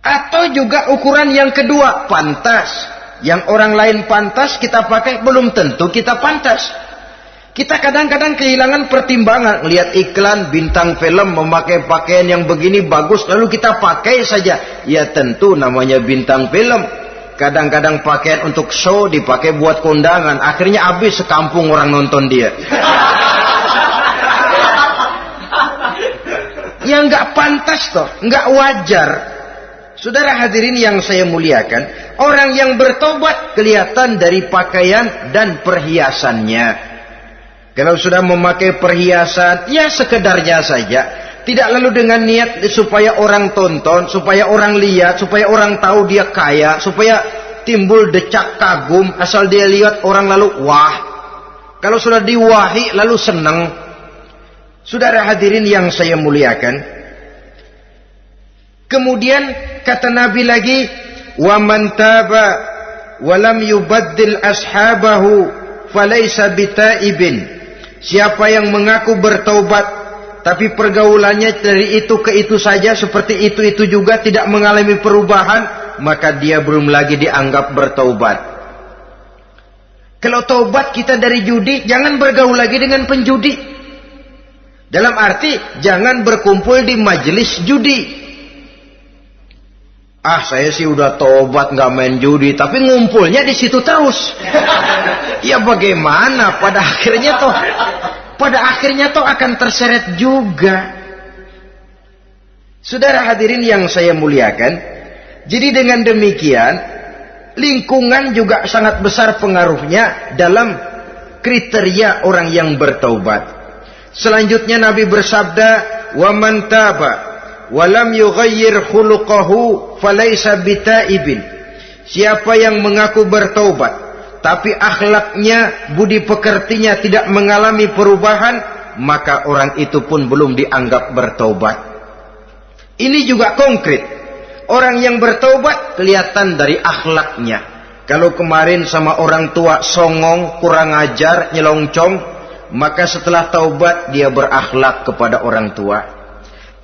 Atau juga ukuran yang kedua, pantas. Yang orang lain pantas kita pakai, belum tentu kita pantas. Kita kadang-kadang kehilangan pertimbangan. Lihat iklan bintang film memakai pakaian yang begini bagus, lalu kita pakai saja. Ya tentu namanya bintang film. Kadang-kadang pakaian untuk show dipakai buat kondangan. Akhirnya habis sekampung orang nonton dia. Ya nggak pantas toh, nggak wajar. Saudara hadirin yang saya muliakan, orang yang bertobat kelihatan dari pakaian dan perhiasannya. Kalau sudah memakai perhiasan, ya sekedarnya saja. Tidak lalu dengan niat supaya orang tonton, supaya orang lihat, supaya orang tahu dia kaya, supaya timbul decak kagum, asal dia lihat orang lalu wah. Kalau sudah diwahi lalu senang. Saudara hadirin yang saya muliakan, kemudian kata Nabi lagi, wa man taba wa lam yubaddil ashabahu falaysa bitaibin. Siapa yang mengaku bertaubat tapi pergaulannya dari itu ke itu saja, seperti itu juga tidak mengalami perubahan, maka dia belum lagi dianggap bertaubat. Kalau taubat kita dari judi, jangan bergaul lagi dengan penjudi. Dalam arti jangan berkumpul di majelis judi. Ah, saya sih udah tobat nggak main judi, tapi ngumpulnya di situ terus. Ya bagaimana? Pada akhirnya toh akan terseret juga. Saudara hadirin yang saya muliakan, jadi dengan demikian lingkungan juga sangat besar pengaruhnya dalam kriteria orang yang bertaubat. Selanjutnya Nabi bersabda, "Wa man taba walam yughayyir khuluquhu falaysa bitaibin." Siapa yang mengaku bertaubat tapi akhlaknya, budi pekertinya tidak mengalami perubahan, maka orang itu pun belum dianggap bertaubat. Ini juga konkret. Orang yang bertaubat kelihatan dari akhlaknya. Kalau kemarin sama orang tua songong, kurang ajar, nyelongcong, maka setelah taubat dia berakhlak kepada orang tua.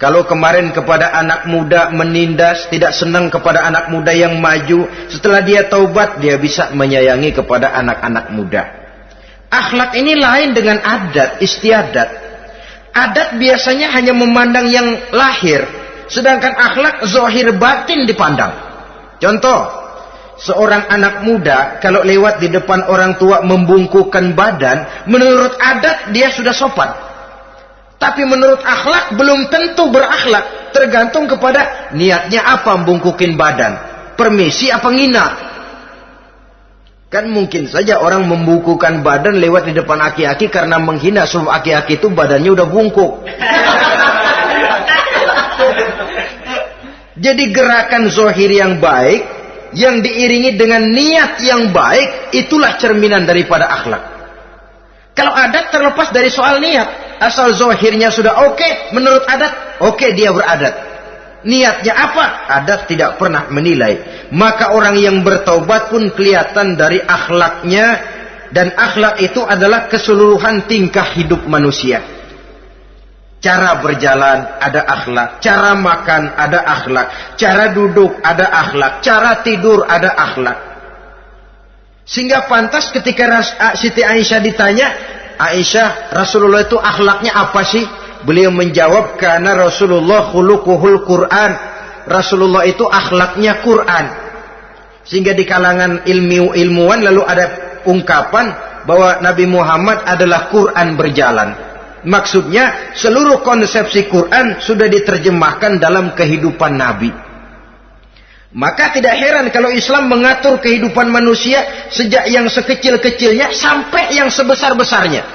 Kalau kemarin kepada anak muda menindas, tidak senang kepada anak muda yang maju, setelah dia taubat dia bisa menyayangi kepada anak-anak muda. Akhlak ini lain dengan adat, istiadat. Adat biasanya hanya memandang yang lahir, sedangkan akhlak zahir batin dipandang. Contoh, seorang anak muda kalau lewat di depan orang tua membungkukkan badan, menurut adat dia sudah sopan. Tapi menurut akhlak belum tentu berakhlak. Tergantung kepada niatnya apa membungkukin badan. Permisi apa ngina. Kan mungkin saja orang membungkukan badan lewat di depan aki-aki karena menghina sebab aki-aki itu badannya udah bungkuk. Jadi gerakan zohir yang baik yang diiringi dengan niat yang baik itulah cerminan daripada akhlak. Kalau adat terlepas dari soal niat. Asal zohirnya sudah oke, menurut adat, oke dia beradat. Niatnya apa? Adat tidak pernah menilai. Maka orang yang bertaubat pun kelihatan dari akhlaknya. Dan akhlak itu adalah keseluruhan tingkah hidup manusia. Cara berjalan ada akhlak. Cara makan ada akhlak. Cara duduk ada akhlak. Cara tidur ada akhlak. Sehingga pantas ketika Siti Aisyah ditanya, Aisyah, Rasulullah itu akhlaknya apa sih? Beliau menjawab, karena Rasulullah khuluquhul Quran. Rasulullah itu akhlaknya Quran. Sehingga di kalangan ilmuwan lalu ada ungkapan bahwa Nabi Muhammad adalah Quran berjalan. Maksudnya seluruh konsepsi Quran sudah diterjemahkan dalam kehidupan Nabi. Maka tidak heran kalau Islam mengatur kehidupan manusia sejak yang sekecil-kecilnya sampai yang sebesar-besarnya.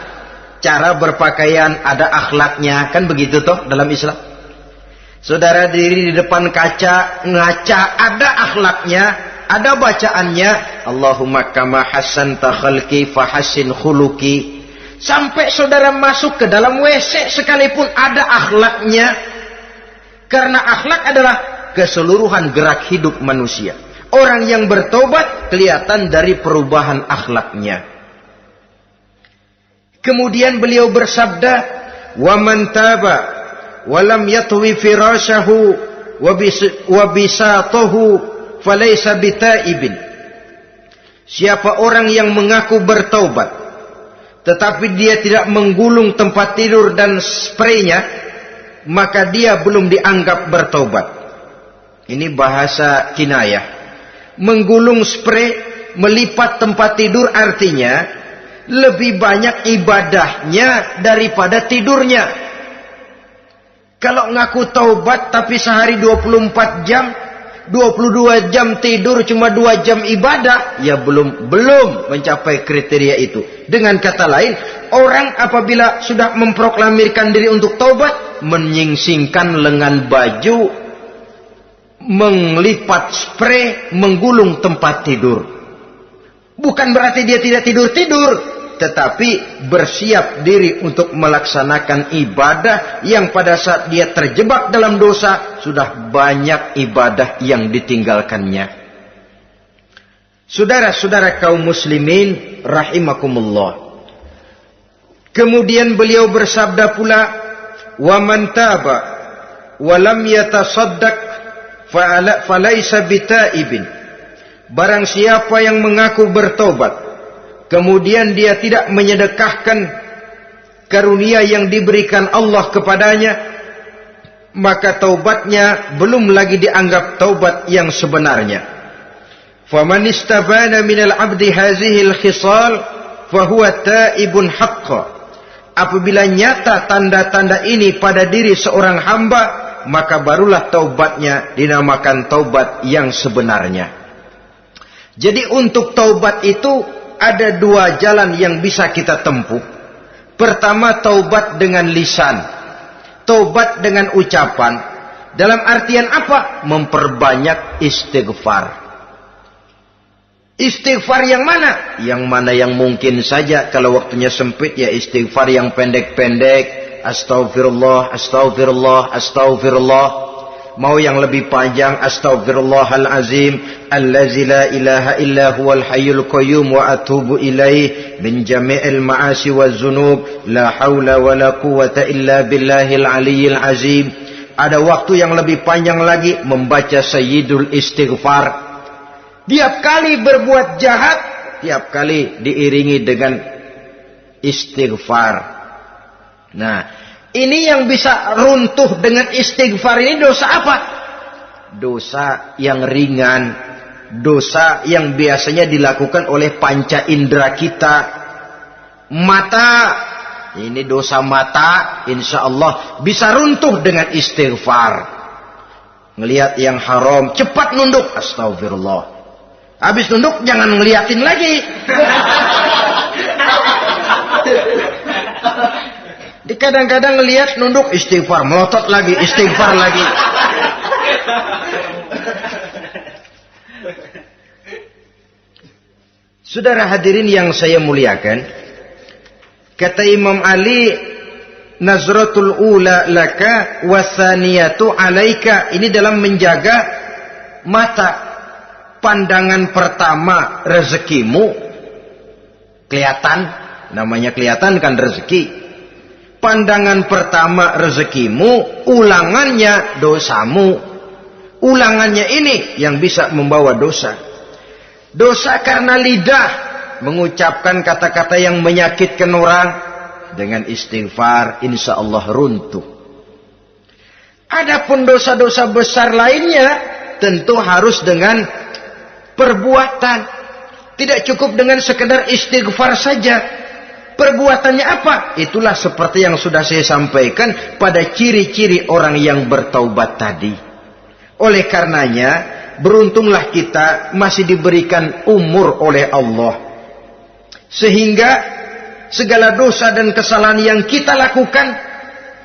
Cara berpakaian ada akhlaknya, kan begitu toh dalam Islam. Saudara diri di depan kaca, ngaca, ada akhlaknya, ada bacaannya. Allahumma kama hassanta khalqi fahassin khuluqi. Sampai saudara masuk ke dalam WC sekalipun ada akhlaknya. Karena akhlak adalah keseluruhan gerak hidup manusia. Orang yang bertobat kelihatan dari perubahan akhlaknya. Kemudian beliau bersabda, "Wa man taba wa lam yatwi firashahu wa bisatahu falaysa bitaibin." Siapa orang yang mengaku bertaubat tetapi dia tidak menggulung tempat tidur dan spraynya, maka dia belum dianggap bertaubat. Ini bahasa kinayah. Menggulung spray, melipat tempat tidur artinya lebih banyak ibadahnya daripada tidurnya. Kalau ngaku taubat tapi sehari 24 jam, 22 jam tidur, cuma 2 jam ibadah, ya belum mencapai kriteria itu. Dengan kata lain, orang apabila sudah memproklamirkan diri untuk taubat, menyingsingkan lengan baju, melipat spray, menggulung tempat tidur. Bukan berarti dia tidak tidur-tidur, tetapi bersiap diri untuk melaksanakan ibadah yang pada saat dia terjebak dalam dosa, sudah banyak ibadah yang ditinggalkannya. Saudara-saudara kaum muslimin rahimakumullah. Kemudian beliau bersabda pula, "Wa man taba wa lam yatasaddaq falaysa bitaibin." Barang siapa yang mengaku bertobat, kemudian dia tidak menyedekahkan karunia yang diberikan Allah kepadanya, maka taubatnya belum lagi dianggap taubat yang sebenarnya. Faman istabana minal abdi hazihil khisal fahuwa taibun haqqa. Apabila nyata tanda-tanda ini pada diri seorang hamba, maka barulah taubatnya dinamakan taubat yang sebenarnya. Jadi untuk taubat itu ada 2 jalan yang bisa kita tempuh. Pertama, taubat dengan lisan, taubat dengan ucapan. Dalam artian apa? Memperbanyak istighfar. Istighfar yang mana? Yang mana yang mungkin saja. Kalau waktunya sempit ya istighfar yang pendek-pendek. Astaghfirullah, astaghfirullah, astaghfirullah. Mau yang lebih panjang, astaghfirullahalazim allazi la ilaha illa huwal hayyul qayyum wa atubu ilaih min jami'il ma'asi waz zunub la haula wala quwwata illa billahil aliyyil azim. Ada waktu yang lebih panjang lagi membaca sayyidul istighfar. Tiap kali berbuat jahat, tiap kali diiringi dengan istighfar. Nah, ini yang bisa runtuh dengan istighfar ini dosa apa? Dosa yang ringan, dosa yang biasanya dilakukan oleh panca indera kita. Mata ini dosa mata, insya Allah bisa runtuh dengan istighfar. Ngelihat yang haram, cepat nunduk, astagfirullah. Habis nunduk, jangan ngeliatin lagi. Kadang-kadang ngelihat nunduk, istighfar, melotot lagi, istighfar lagi. Saudara hadirin yang saya muliakan, kata Imam Ali, nazratul ula laka wasaniyatu alaika. Ini dalam menjaga mata. Pandangan pertama rezekimu kelihatan, namanya kelihatan kan rezeki. Pandangan pertama rezekimu, ulangannya dosamu. Ulangannya ini yang bisa membawa dosa. Dosa karena lidah, mengucapkan kata-kata yang menyakitkan orang. Dengan istighfar, insya Allah runtuh. Adapun dosa-dosa besar lainnya, tentu harus dengan perbuatan. Tidak cukup dengan sekedar istighfar saja. Perbuatannya apa? Itulah seperti yang sudah saya sampaikan pada ciri-ciri orang yang bertaubat tadi. Oleh karenanya, beruntunglah kita masih diberikan umur oleh Allah. Sehingga segala dosa dan kesalahan yang kita lakukan,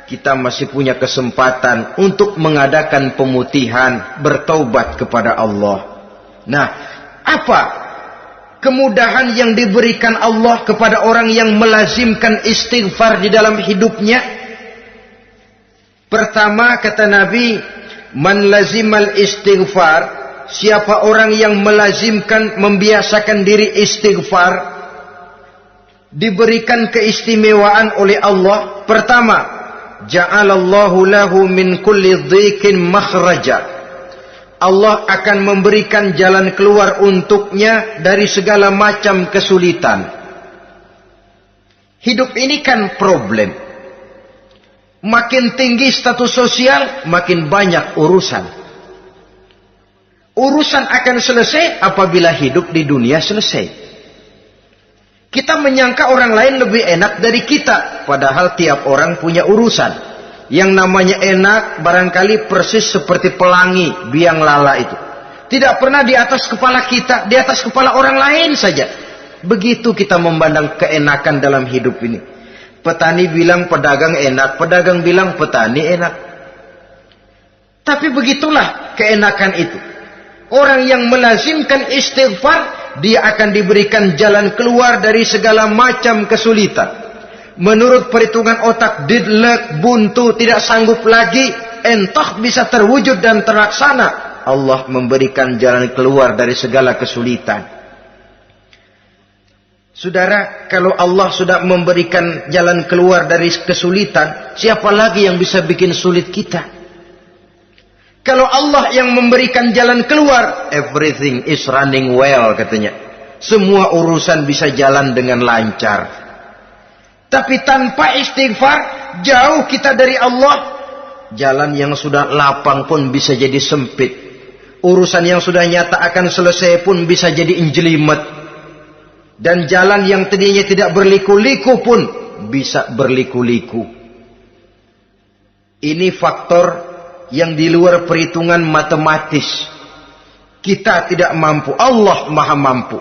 kita masih punya kesempatan untuk mengadakan pemutihan, bertaubat kepada Allah. Nah, apa kemudahan yang diberikan Allah kepada orang yang melazimkan istighfar di dalam hidupnya? Pertama, kata Nabi, man lazimal istighfar, siapa orang yang melazimkan, membiasakan diri istighfar, diberikan keistimewaan oleh Allah. Pertama, ja'alallahu lahu min kulli dhiqin makhraja. Allah akan memberikan jalan keluar untuknya dari segala macam kesulitan. Hidup ini kan problem. Makin tinggi status sosial, makin banyak urusan. Urusan akan selesai apabila hidup di dunia selesai. Kita menyangka orang lain lebih enak dari kita. Padahal tiap orang punya urusan. Yang namanya enak barangkali persis seperti pelangi, biang lala itu. Tidak pernah di atas kepala kita, di atas kepala orang lain saja. Begitu kita memandang keenakan dalam hidup ini. Petani bilang pedagang enak, pedagang bilang petani enak. Tapi begitulah keenakan itu. Orang yang melazimkan istighfar, dia akan diberikan jalan keluar dari segala macam kesulitan. Menurut perhitungan otak, deadlock, buntu, tidak sanggup lagi, entah bisa terwujud dan terlaksana. Allah memberikan jalan keluar dari segala kesulitan. Saudara, kalau Allah sudah memberikan jalan keluar dari kesulitan, siapa lagi yang bisa bikin sulit kita? Kalau Allah yang memberikan jalan keluar, everything is running well katanya. Semua urusan bisa jalan dengan lancar. Tapi tanpa istighfar, jauh kita dari Allah. Jalan yang sudah lapang pun bisa jadi sempit. Urusan yang sudah nyata akan selesai pun bisa jadi injelimet. Dan jalan yang tadinya tidak berliku-liku pun bisa berliku-liku. Ini faktor yang di luar perhitungan matematis. Kita tidak mampu, Allah maha mampu.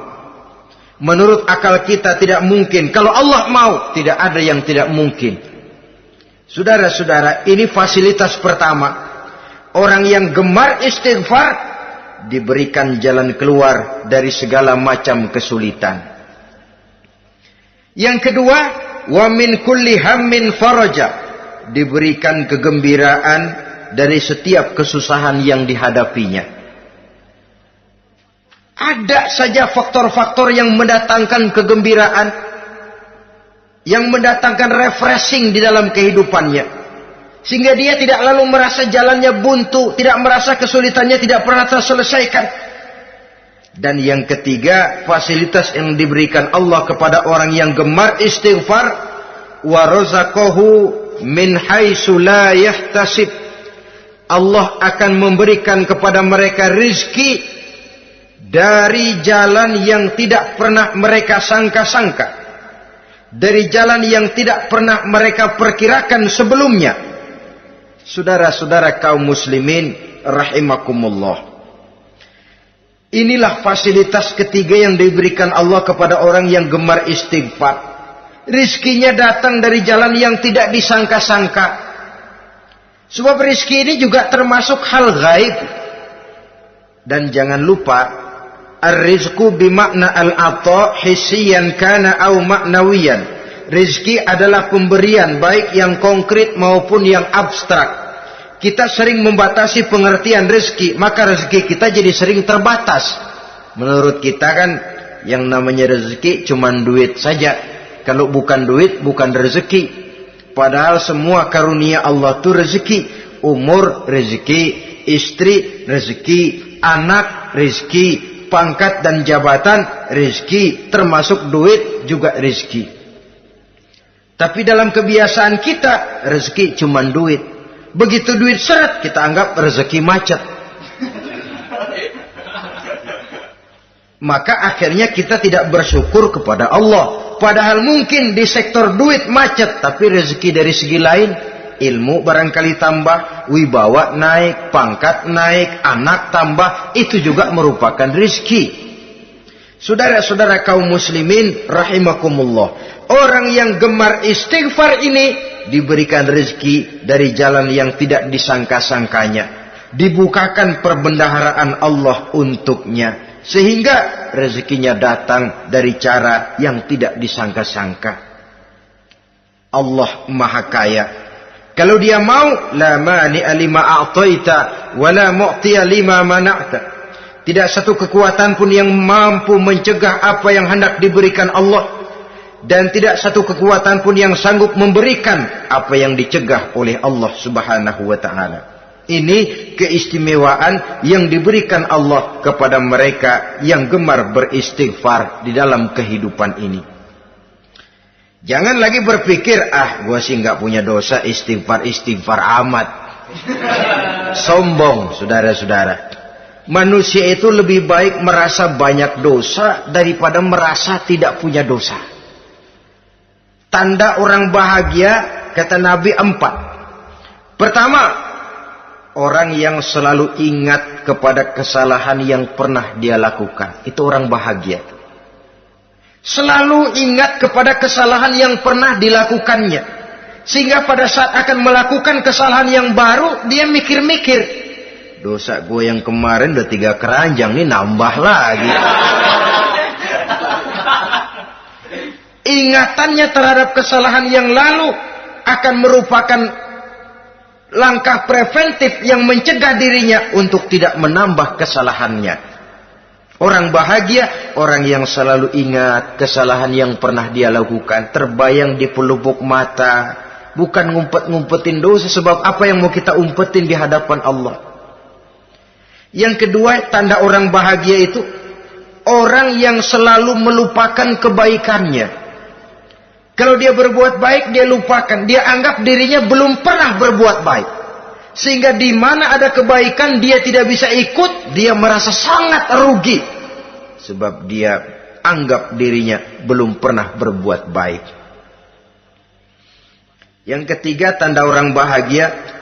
Menurut akal kita tidak mungkin. Kalau Allah mau, tidak ada yang tidak mungkin. Saudara-saudara, ini fasilitas pertama. Orang yang gemar istighfar diberikan jalan keluar dari segala macam kesulitan. Yang kedua, wa min kulli hammin faraja, diberikan kegembiraan dari setiap kesusahan yang dihadapinya. Ada saja faktor-faktor yang mendatangkan kegembiraan, yang mendatangkan refreshing di dalam kehidupannya, sehingga dia tidak lalu merasa jalannya buntu, tidak merasa kesulitannya tidak pernah terselesaikan. Dan yang ketiga, fasilitas yang diberikan Allah kepada orang yang gemar istighfar, wa razaqahu min haitsu la yahtasib. Allah akan memberikan kepada mereka rizki dari jalan yang tidak pernah mereka sangka-sangka. dari jalan yang tidak pernah mereka perkirakan sebelumnya. Saudara-saudara kaum muslimin rahimakumullah. Inilah fasilitas ketiga yang diberikan Allah kepada orang yang gemar istighfar. Rizkinya datang dari jalan yang tidak disangka-sangka. Sebab rizki ini juga termasuk hal gaib. Dan jangan lupa, ar-rizku bimakna al-ata hissiyan kana au ma'nawiyan. Rizki adalah pemberian baik yang konkret maupun yang abstrak. Kita sering membatasi pengertian rezeki, maka rezeki kita jadi sering terbatas. Menurut kita kan yang namanya rezeki cuma duit saja. Kalau bukan duit bukan rezeki. Padahal semua karunia Allah itu rezeki. Umur rezeki, istri rezeki, anak rezeki, pangkat dan jabatan rezeki, termasuk duit juga rezeki. Tapi dalam kebiasaan kita rezeki cuma duit. Begitu duit seret, kita anggap rezeki macet. Maka akhirnya kita tidak bersyukur kepada Allah. Padahal mungkin di sektor duit macet, tapi rezeki dari segi lain, ilmu barangkali tambah, wibawa naik, pangkat naik, anak tambah, itu juga merupakan rezeki. Saudara-saudara kaum muslimin rahimakumullah. Orang yang gemar istighfar ini diberikan rezeki dari jalan yang tidak disangka-sangkanya. Dibukakan perbendaharaan Allah untuknya. Sehingga rezekinya datang dari cara yang tidak disangka-sangka. Allah Maha Kaya. Kalau dia mau, la mani'a lima a'taita wa la mu'tiya lima mana'ta. Tidak satu kekuatan pun yang mampu mencegah apa yang hendak diberikan Allah. Dan tidak satu kekuatan pun yang sanggup memberikan apa yang dicegah oleh Allah Subhanahu wa ta'ala. Ini keistimewaan yang diberikan Allah kepada mereka yang gemar beristighfar di dalam kehidupan ini. Jangan lagi berpikir, gua sih nggak punya dosa, istighfar amat. Sombong, saudara-saudara. Manusia itu lebih baik merasa banyak dosa daripada merasa tidak punya dosa. Tanda orang bahagia, kata Nabi 4. Pertama, orang yang selalu ingat kepada kesalahan yang pernah dia lakukan. Itu orang bahagia. Selalu ingat kepada kesalahan yang pernah dilakukannya. Sehingga pada saat akan melakukan kesalahan yang baru, dia mikir-mikir. Dosa gue yang kemarin udah 3 keranjang, nih nambah lagi. Ingatannya terhadap kesalahan yang lalu akan merupakan langkah preventif yang mencegah dirinya untuk tidak menambah kesalahannya. Orang bahagia, orang yang selalu ingat kesalahan yang pernah dia lakukan, terbayang di pelupuk mata, bukan ngumpet-ngumpetin dosa. Sebab apa yang mau kita umpetin di hadapan Allah? Yang kedua, tanda orang bahagia itu orang yang selalu melupakan kebaikannya. Kalau dia berbuat baik, dia lupakan. Dia anggap dirinya belum pernah berbuat baik. Sehingga di mana ada kebaikan, dia tidak bisa ikut. Dia merasa sangat rugi. Sebab dia anggap dirinya belum pernah berbuat baik. Yang ketiga, tanda orang bahagia.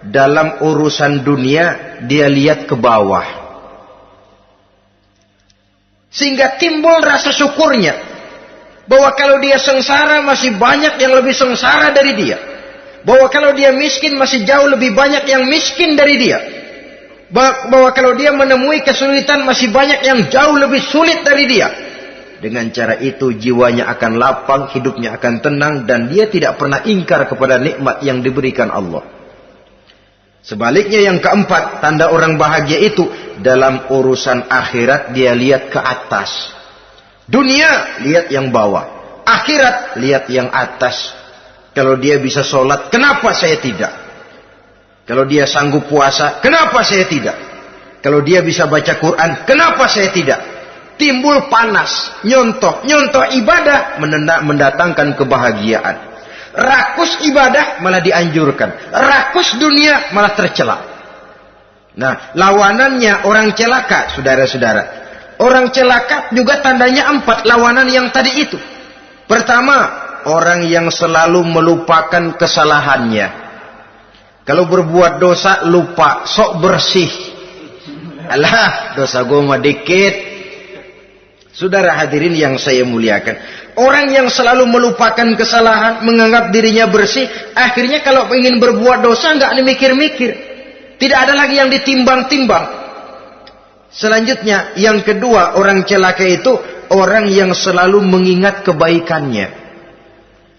Dalam urusan dunia, dia lihat ke bawah. Sehingga timbul rasa syukurnya. Bahwa kalau dia sengsara masih banyak yang lebih sengsara dari dia. Bahwa kalau dia miskin masih jauh lebih banyak yang miskin dari dia. Bahwa kalau dia menemui kesulitan masih banyak yang jauh lebih sulit dari dia. Dengan cara itu jiwanya akan lapang, hidupnya akan tenang, dan dia tidak pernah ingkar kepada nikmat yang diberikan Allah. Sebaliknya yang keempat, tanda orang bahagia itu dalam urusan akhirat dia lihat ke atas. Dunia, lihat yang bawah. Akhirat, lihat yang atas. Kalau dia bisa sholat, kenapa saya tidak? Kalau dia sanggup puasa, kenapa saya tidak? Kalau dia bisa baca Quran, kenapa saya tidak? Timbul panas, nyontoh ibadah mendatangkan kebahagiaan. Rakus ibadah malah dianjurkan. Rakus dunia malah tercela. Nah, lawanannya orang celaka, saudara-saudara. Orang celaka juga tandanya 4 lawanan yang tadi itu. Pertama, orang yang selalu melupakan kesalahannya. Kalau berbuat dosa lupa, sok bersih. Alah, dosa gue mah dikit. Saudara hadirin yang saya muliakan, orang yang selalu melupakan kesalahan, menganggap dirinya bersih, akhirnya kalau ingin berbuat dosa nggak dimikir-mikir, tidak ada lagi yang ditimbang-timbang. Selanjutnya, yang kedua, orang celaka itu orang yang selalu mengingat kebaikannya.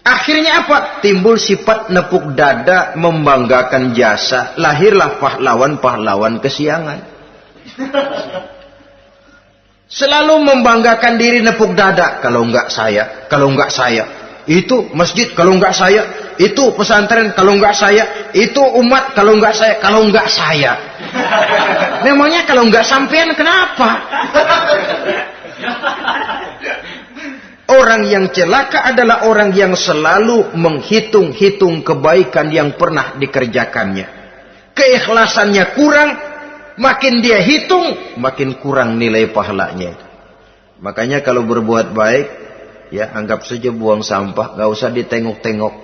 Akhirnya apa? Timbul sifat nepuk dada, membanggakan jasa, lahirlah pahlawan-pahlawan kesiangan. Selalu membanggakan diri, nepuk dada. Kalau enggak saya, kalau enggak saya. Itu masjid, kalau enggak saya. Itu pesantren, kalau enggak saya. Itu umat, kalau enggak saya. Kalau enggak saya. Memangnya kalau enggak sampean kenapa? Orang yang celaka adalah orang yang selalu menghitung-hitung kebaikan yang pernah dikerjakannya. Keikhlasannya kurang, makin dia hitung, makin kurang nilai pahalanya. Makanya kalau berbuat baik, ya anggap saja buang sampah, gak usah ditengok-tengok,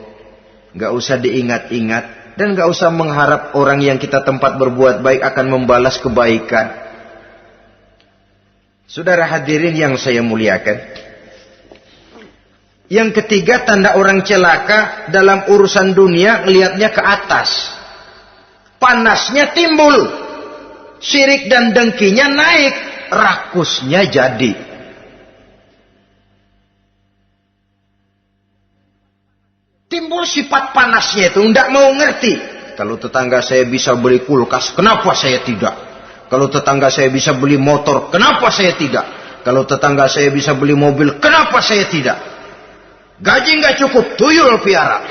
gak usah diingat-ingat, dan gak usah mengharap orang yang kita tempat berbuat baik akan membalas kebaikan. Saudara hadirin yang saya muliakan, yang ketiga, tanda orang celaka dalam urusan dunia, lihatnya ke atas. Panasnya timbul, syirik dan dengkinya naik, rakusnya jadi. Timbul sifat panasnya itu, tidak mau ngerti. Kalau tetangga saya bisa beli kulkas, kenapa saya tidak? Kalau tetangga saya bisa beli motor, kenapa saya tidak? Kalau tetangga saya bisa beli mobil, kenapa saya tidak? Gaji nggak cukup, tuyul piara.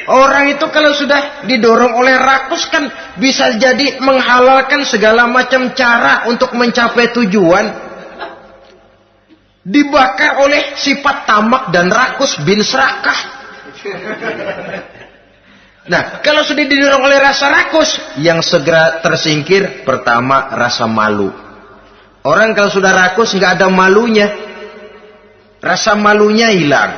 Orang itu kalau sudah didorong oleh rakus kan bisa jadi menghalalkan segala macam cara untuk mencapai tujuan. Dibakar oleh sifat tamak dan rakus bin serakah. Nah, kalau sudah didorong oleh rasa rakus, yang segera tersingkir pertama rasa malu. Orang kalau sudah rakus nggak ada malunya, rasa malunya hilang.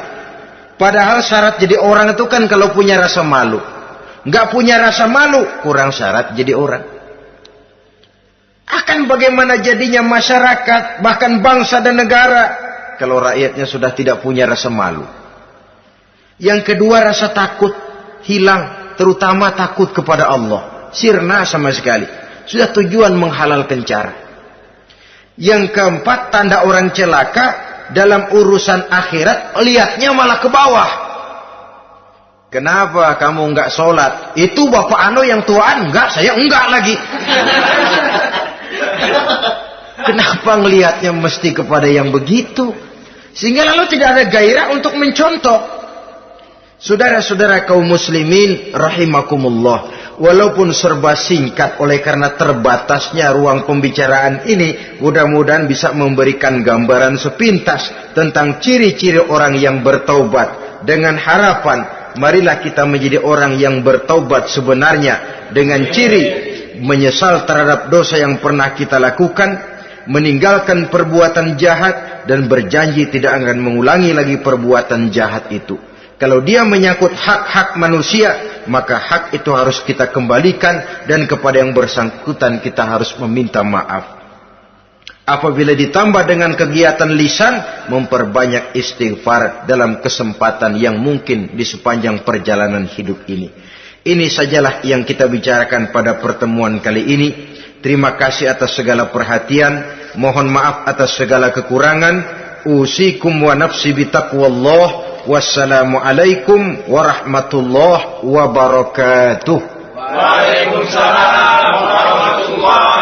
Padahal syarat jadi orang itu kan kalau punya rasa malu. Nggak punya rasa malu, kurang syarat jadi orang. Akan bagaimana jadinya masyarakat, bahkan bangsa dan negara, kalau rakyatnya sudah tidak punya rasa malu. Yang kedua, rasa takut hilang, terutama takut kepada Allah. Sirna sama sekali. Sudah tujuan menghalalkan cara. Yang keempat, tanda orang celaka dalam urusan akhirat, lihatnya malah ke bawah. Kenapa kamu enggak sholat? Itu bapak anu yang tuaan, enggak, saya enggak lagi. Kenapa ngelihatnya mesti kepada yang begitu? Sehingga lalu tidak ada gairah untuk mencontoh. Saudara-saudara kaum muslimin rahimakumullah, walaupun serba singkat oleh karena terbatasnya ruang pembicaraan ini, mudah-mudahan bisa memberikan gambaran sepintas tentang ciri-ciri orang yang bertaubat. Dengan harapan, marilah kita menjadi orang yang bertaubat sebenarnya, dengan ciri menyesal terhadap dosa yang pernah kita lakukan, meninggalkan perbuatan jahat, dan berjanji tidak akan mengulangi lagi perbuatan jahat itu. Kalau dia menyangkut hak-hak manusia, maka hak itu harus kita kembalikan, dan kepada yang bersangkutan kita harus meminta maaf. Apabila ditambah dengan kegiatan lisan, memperbanyak istighfar dalam kesempatan yang mungkin di sepanjang perjalanan hidup ini. Ini sajalah yang kita bicarakan pada pertemuan kali ini. Terima kasih atas segala perhatian. Mohon maaf atas segala kekurangan. Usikum wa nafsi bitaqwallah. Wassalamualaikum warahmatullahi wabarakatuh. Waalaikumsalam warahmatullahi